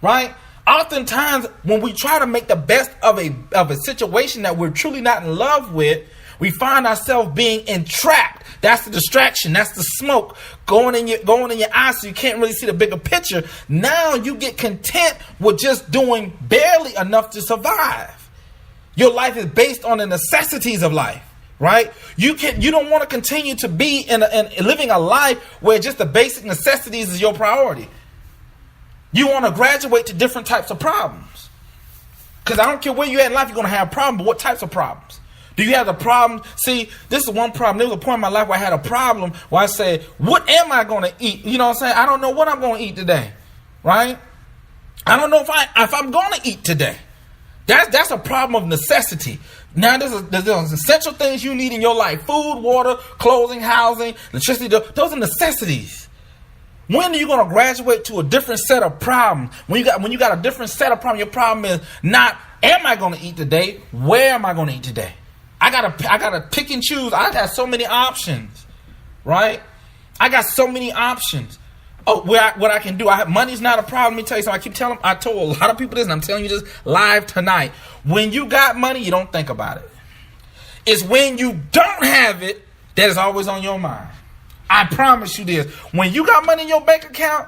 right? Oftentimes, when we try to make the best of a situation that we're truly not in love with, we find ourselves being entrapped. That's the distraction. That's the smoke going in your eyes, so you can't really see the bigger picture. Now you get content with just doing barely enough to survive. Your life is based on the necessities of life, right? You don't want to continue to be in living a life where just the basic necessities is your priority. You want to graduate to different types of problems. Because I don't care where you're at in life, you're going to have problems, but what types of problems? Do you have the problem? See, this is one problem. There was a point in my life where I had a problem where I said, what am I going to eat? You know what I'm saying? I don't know what I'm going to eat today, right? I don't know if I'm going to eat today. That's a problem of necessity. Now, there's essential things you need in your life. Food, water, clothing, housing, electricity. Those are necessities. When are you going to graduate to a different set of problems? When you got a different set of problems, your problem is not, am I going to eat today? Where am I going to eat today? I gotta pick and choose. I got so many options, right? I got so many options. Oh, what I can do. Money's not a problem. Let me tell you something. I told a lot of people this, and I'm telling you this live tonight. When you got money, you don't think about it. It's when you don't have it that is always on your mind. I promise you this. When you got money in your bank account,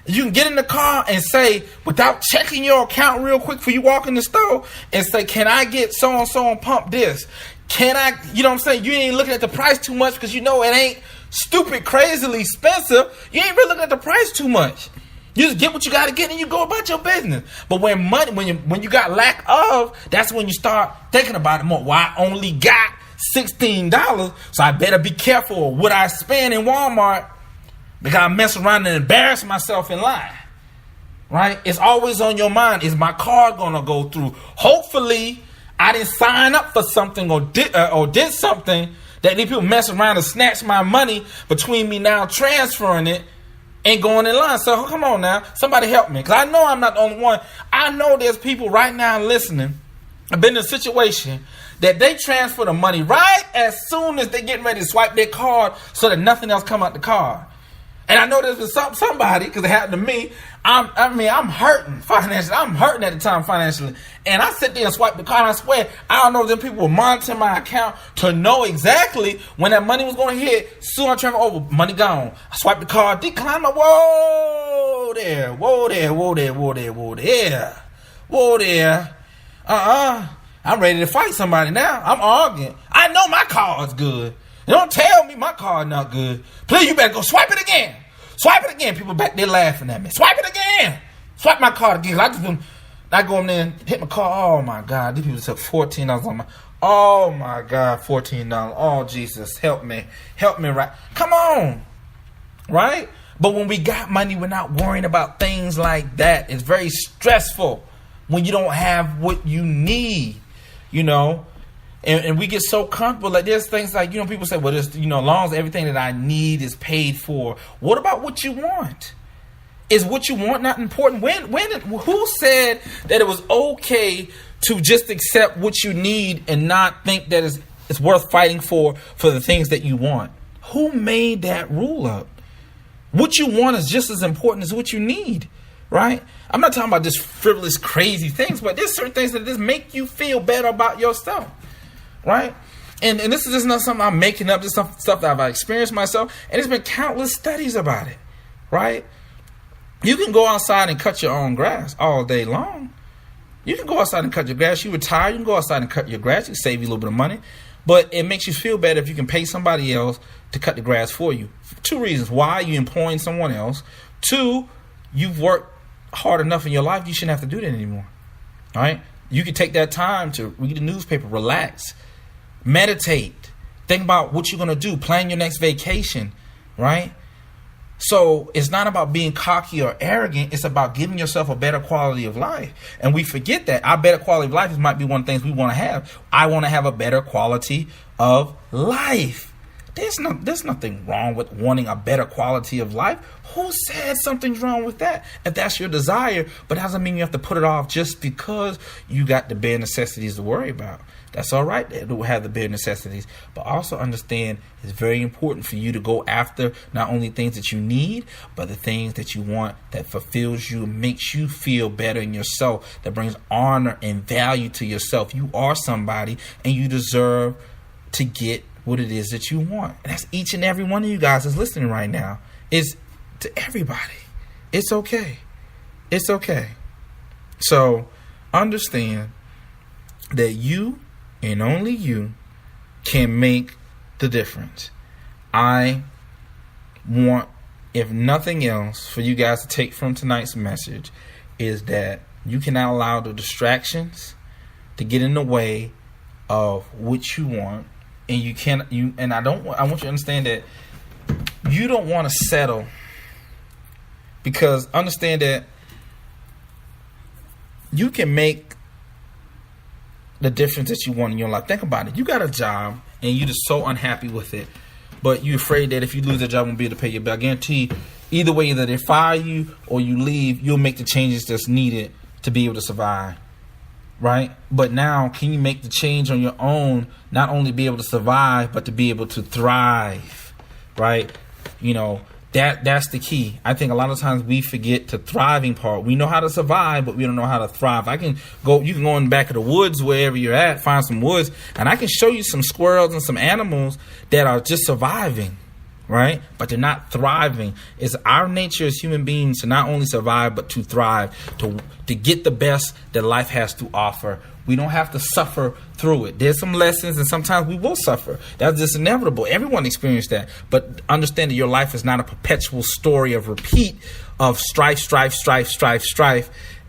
you can get in the car and say, without checking your account real quick before you walk in the store, and say, can I get so-and-so and pump this? Can I, you know what I'm saying? You ain't looking at the price too much because you know it ain't stupid, crazily expensive. You ain't really looking at the price too much. You just get what you got to get and you go about your business. But when you got lack of, that's when you start thinking about it more. Well, I only got $16, so I better be careful of what I spend in Walmart because I mess around and embarrass myself in line. Right? It's always on your mind. Is my card going to go through? Hopefully, I didn't sign up for something or did something that these people mess around and snatch my money between me now transferring it and going in line. So come on now, somebody help me, because I know I'm not the only one. I know there's people right now listening. I've been in a situation that they transfer the money right as soon as they getting ready to swipe their card so that nothing else come out the card. And I know this was somebody, because it happened to me. I'm hurting financially. I'm hurting at the time financially. And I sit there and swipe the card, and I swear, I don't know if them people were monitoring my account to know exactly when that money was going to hit. Soon I transfer over, money gone. I swipe the card, decline. Whoa there. I'm ready to fight somebody now. I'm arguing. I know my card's good. Don't tell me my card not good. Please, you better go swipe it again. Swipe it again. People back there laughing at me. Swipe it again. Swipe my card again. I go in there and hit my card. Oh my God. These people took $14 on my. Oh my God. $14. Oh Jesus. Help me. Help me, right? Come on. Right? But when we got money, we're not worrying about things like that. It's very stressful when you don't have what you need, you know. And we get so comfortable. Like there's things like, you know, people say, well, as long as everything that I need is paid for. What about what you want? Is what you want not important? Who said that it was okay to just accept what you need and not think that it's worth fighting for the things that you want? Who made that rule up? What you want is just as important as what you need, right? I'm not talking about just frivolous, crazy things, but there's certain things that just make you feel better about yourself. Right? And this is just not something I'm making up. This is stuff that I've experienced myself. And there's been countless studies about it. Right? You can go outside and cut your own grass all day long. You can go outside and cut your grass. You retire, you can go outside and cut your grass. You can save you a little bit of money. But it makes you feel better if you can pay somebody else to cut the grass for you. 2 reasons. Why? You're employing someone else. 2, you've worked hard enough in your life. You shouldn't have to do that anymore. All right? You can take that time to read the newspaper, relax. Meditate. Think about what you're going to do. Plan your next vacation, right? So it's not about being cocky or arrogant. It's about giving yourself a better quality of life. And we forget that our better quality of life might be one of the things we want to have. I want to have a better quality of life. There's nothing wrong with wanting a better quality of life. Who said something's wrong with that? If that's your desire, but that doesn't mean you have to put it off just because you got the bare necessities to worry about. That's all right to have the bare necessities, but also understand it's very important for you to go after not only things that you need, but the things that you want that fulfills you, makes you feel better in yourself, that brings honor and value to yourself. You are somebody and you deserve to get what it is that you want. And that's each and every one of you guys that's listening right now. It's to everybody. It's okay. It's okay. So understand that you and only you can make the difference. I want, if nothing else, for you guys to take from tonight's message is that you cannot allow the distractions to get in the way of what you want, and I want you to understand that you don't want to settle, because understand that you can make the difference that you want in your life. Think about it. You got a job and you're just so unhappy with it, but you're afraid that if you lose the job, you won't be able to pay your bill. I guarantee either way, either they fire you or you leave, you'll make the changes that's needed to be able to survive. Right? But now, can you make the change on your own, not only be able to survive, but to be able to thrive? Right? That's the key. I think a lot of times we forget the thriving part. We know how to survive, but we don't know how to thrive. You can go in the back of the woods, wherever you're at, find some woods, and I can show you some squirrels and some animals that are just surviving, right? But they're not thriving. It's our nature as human beings to not only survive, but to thrive, to get the best that life has to offer. We don't have to suffer through it. There's some lessons, and sometimes we will suffer. That's just inevitable. Everyone experienced that. But understand that your life is not a perpetual story of repeat of strife,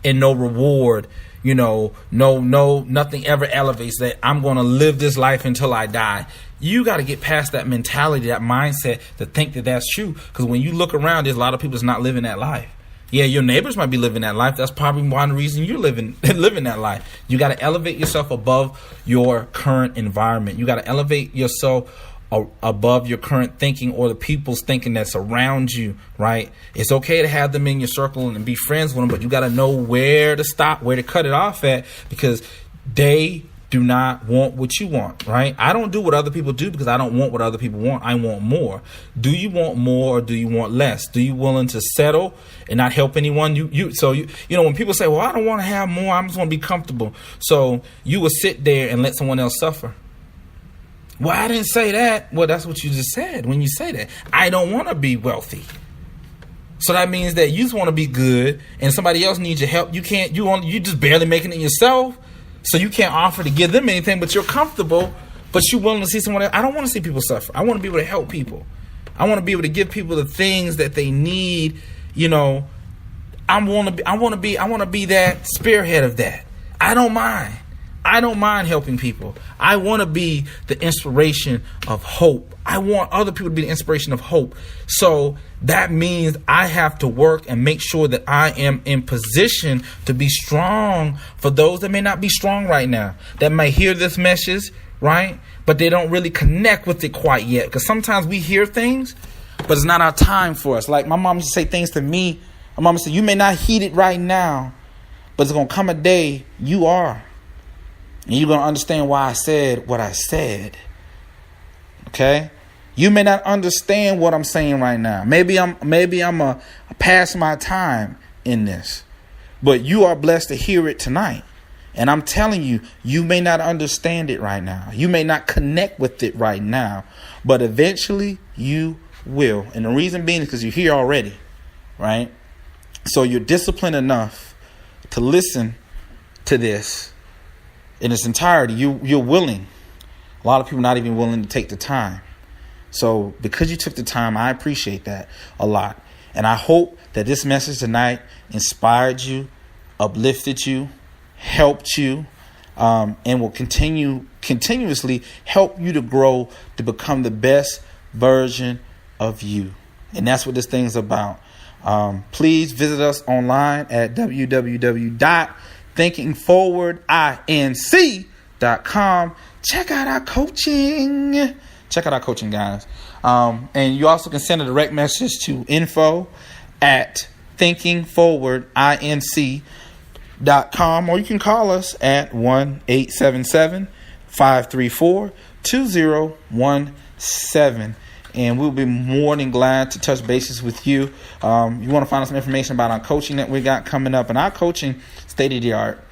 and no reward. Nothing ever elevates that. I'm going to live this life until I die. You got to get past that mentality, that mindset, to think that that's true. Because when you look around, there's a lot of people that's not living that life. Yeah, your neighbors might be living that life. That's probably one reason you're living that life. You got to elevate yourself above your current environment. You got to elevate yourself above your current thinking or the people's thinking that's around you, right? It's okay to have them in your circle and be friends with them, but you got to know where to stop, where to cut it off at, because they do not want what you want, right? I don't do what other people do because I don't want what other people want. I want more. Do you want more or do you want less? Do you willing to settle and not help anyone? So when people say, well, I don't want to have more, I'm just want to be comfortable. So you will sit there and let someone else suffer. Well, I didn't say that. Well, that's what you just said when you say that. I don't want to be wealthy. So that means that you just want to be good and somebody else needs your help. You just barely making it yourself. So you can't offer to give them anything, but you're comfortable, but you're willing to see someone else. I don't want to see people suffer. I want to be able to help people. I want to be able to give people the things that they need. I want to be that spearhead of that. I don't mind helping people. I want to be the inspiration of hope. I want other people to be the inspiration of hope. So that means I have to work and make sure that I am in position to be strong for those that may not be strong right now, that may hear this message, right? But they don't really connect with it quite yet. Because sometimes we hear things, but it's not our time for us. Like my mom used to say things to me. My mom said, you may not heed it right now, but it's going to come a day you are. And you're going to understand why I said what I said. Okay? You may not understand what I'm saying right now. Maybe I'm a past my time in this. But you are blessed to hear it tonight. And I'm telling you, you may not understand it right now. You may not connect with it right now. But eventually you will. And the reason being is because you're here already. Right? So you're disciplined enough to listen to this in its entirety. You're willing. A lot of people not even willing to take the time. So because you took the time, I appreciate that a lot. And I hope that this message tonight inspired you, uplifted you, helped you, and will continuously help you to grow to become the best version of you. And that's what this thing's about. Please visit us online at www.thinkingforwardinc.com. Check out our coaching. Guys. And you also can send a direct message to info@thinkingforwardinc.com, or you can call us at 1-877-534-2017. And we'll be more than glad to touch bases with you. You want to find out some information about our coaching that we got coming up. And our coaching, state of the art,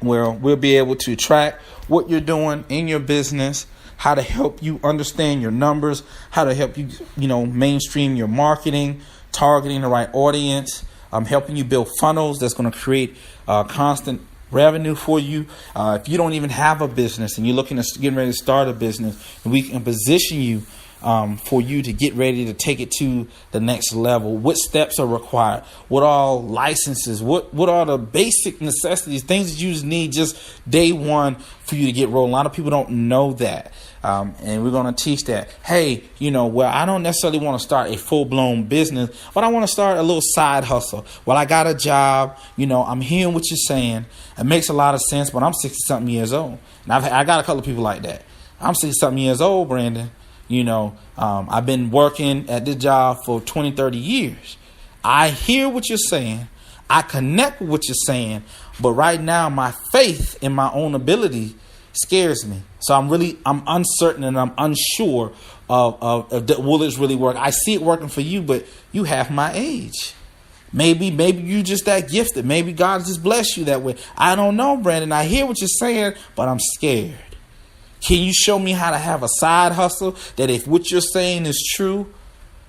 where we'll be able to track what you're doing in your business, how to help you understand your numbers, how to help you, mainstream your marketing, targeting the right audience, helping you build funnels that's going to create constant revenue for you. If you don't even have a business and you're looking at getting ready to start a business, we can position you for you to get ready to take it to the next level. What steps are required? What all licenses? What are the basic necessities? Things that you just need just day one for you to get rolling. A lot of people don't know that. And we're going to teach that. Hey, I don't necessarily want to start a full-blown business, but I want to start a little side hustle. Well, I got a job. I'm hearing what you're saying. It makes a lot of sense, but I'm 60-something years old. And I got a couple of people like that. I'm 60-something years old, Brandon. I've been working at this job for 20, 30 years. I hear what you're saying. I connect with what you're saying. But right now, my faith in my own ability scares me. So I'm uncertain and I'm unsure of will this really work. I see it working for you, but you half my age. Maybe you just that gifted. Maybe God just blessed you that way. I don't know, Brandon. I hear what you're saying, but I'm scared. Can you show me how to have a side hustle that if what you're saying is true,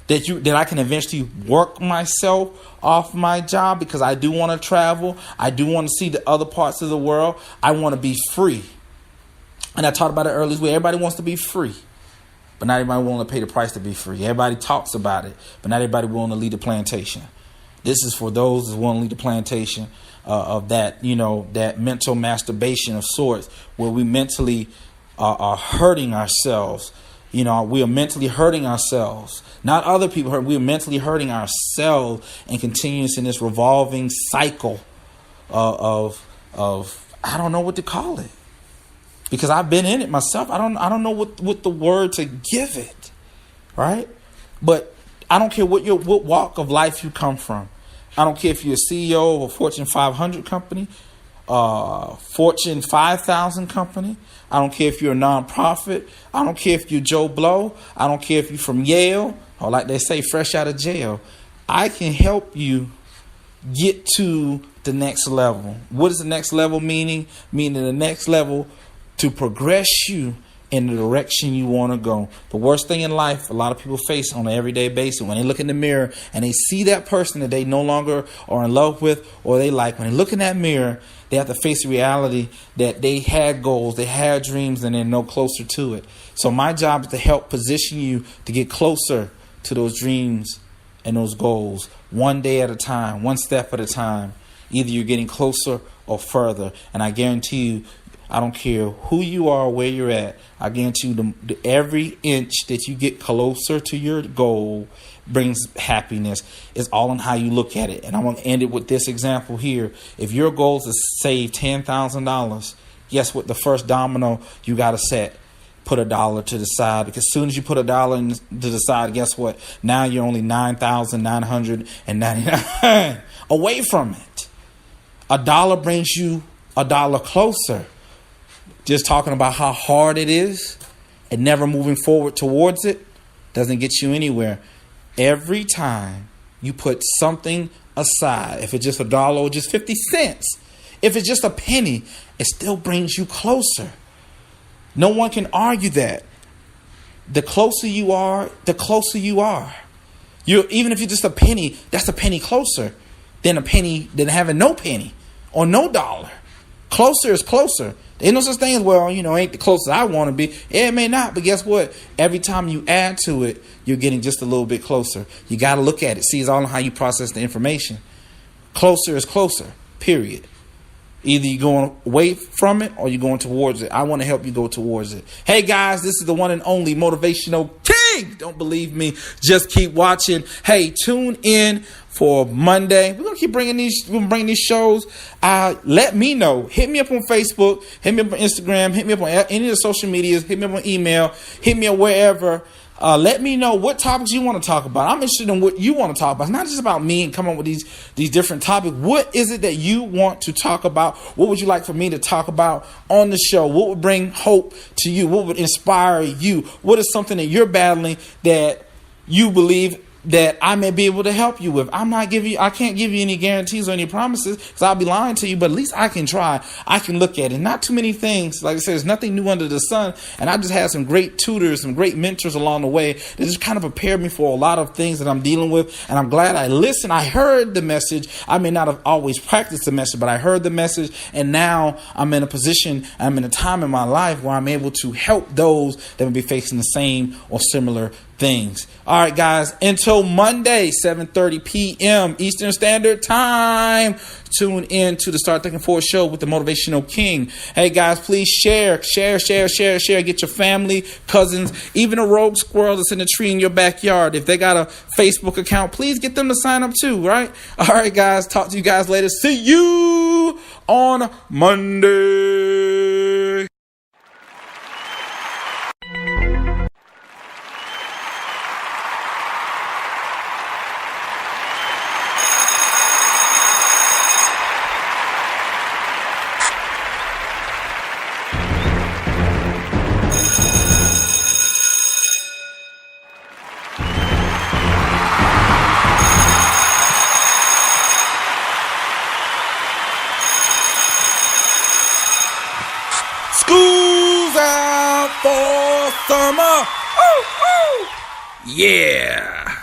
that I can eventually work myself off my job, because I do want to travel. I do want to see the other parts of the world. I want to be free. And I talked about it earlier. Everybody wants to be free, but not everybody willing to pay the price to be free. Everybody talks about it, but not everybody willing to lead the plantation. This is for those who want to lead the plantation of that, that mental masturbation of sorts, where we mentally are hurting ourselves. We are mentally hurting ourselves, not other people hurt. We are mentally hurting ourselves and continuing in this revolving cycle of I don't know what to call it, because I've been in it myself. I don't know what the word to give it, right? But I don't care what walk of life you come from. I don't care if you're a CEO of a Fortune 500 company, Fortune 5,000 company. I don't care if you're a nonprofit. I don't care if you're Joe Blow. I don't care if you're from Yale, or like they say, fresh out of jail. I can help you get to the next level. What is the next level meaning? Meaning the next level to progress you in the direction you want to go. The worst thing in life a lot of people face on an everyday basis, when they look in the mirror and they see that person that they no longer are in love with or they like, when they look in that mirror, they have to face the reality that they had goals, they had dreams, and they're no closer to it. So my job is to help position you to get closer to those dreams and those goals, one day at a time, one step at a time. Either you're getting closer or further. And I guarantee you, I don't care who you are, where you're at, I guarantee you every inch that you get closer to your goal brings happiness. It's all in how you look at it. And I'm going to end it with this example here. If your goal is to save $10,000, guess what? The first domino you got to set. Put $1 to the side, because as soon as you put $1 to the side, guess what? Now you're only $9,999 away from it. $1 brings you $1 closer. Just talking about how hard it is and never moving forward towards it doesn't get you anywhere. Every time you put something aside, if it's just $1 or just 50 cents, if it's just a penny, it still brings you closer. No one can argue that. The closer you are, the closer you are. Even if you're just a penny, that's a penny closer than having no penny or no dollar. Closer is closer. Ain't no such thing as, ain't the closest I want to be. It may not, but guess what? Every time you add to it, you're getting just a little bit closer. You got to look at it. See, it's all in how you process the information. Closer is closer, period. Either you're going away from it or you're going towards it. I want to help you go towards it. Hey, guys, this is the one and only Motivational King. Don't believe me? Just keep watching. Hey, tune in for Monday. We're going to keep bringing these shows. Let me know. Hit me up on Facebook. Hit me up on Instagram. Hit me up on any of the social medias. Hit me up on email. Hit me up wherever. Let me know what topics you want to talk about. I'm interested in what you want to talk about. It's not just about me and come up with these different topics. What is it that you want to talk about? What would you like for me to talk about on the show? What would bring hope to you? What would inspire you? What is something that you're battling that you believe that I may be able to help you with. I can't give you any guarantees or any promises because I'll be lying to you, but at least I can try. I can look at it. Not too many things. Like I said, there's nothing new under the sun. And I just had some great tutors, some great mentors along the way that just kind of prepared me for a lot of things that I'm dealing with. And I'm glad I listened. I heard the message. I may not have always practiced the message, but I heard the message. And now I'm in a position, I'm in a time in my life where I'm able to help those that will be facing the same or similar things. All right, guys, until Monday, 7:30 p.m. Eastern Standard Time. Tune in to the Start Thinking Forward show with the Motivational King. Hey, guys, please share. Get your family, cousins, even a rogue squirrel that's in the tree in your backyard. If they got a Facebook account, please get them to sign up too, right? All right, guys, talk to you guys later. See you on Monday. School's out for summer. Ooh, ooh. Yeah.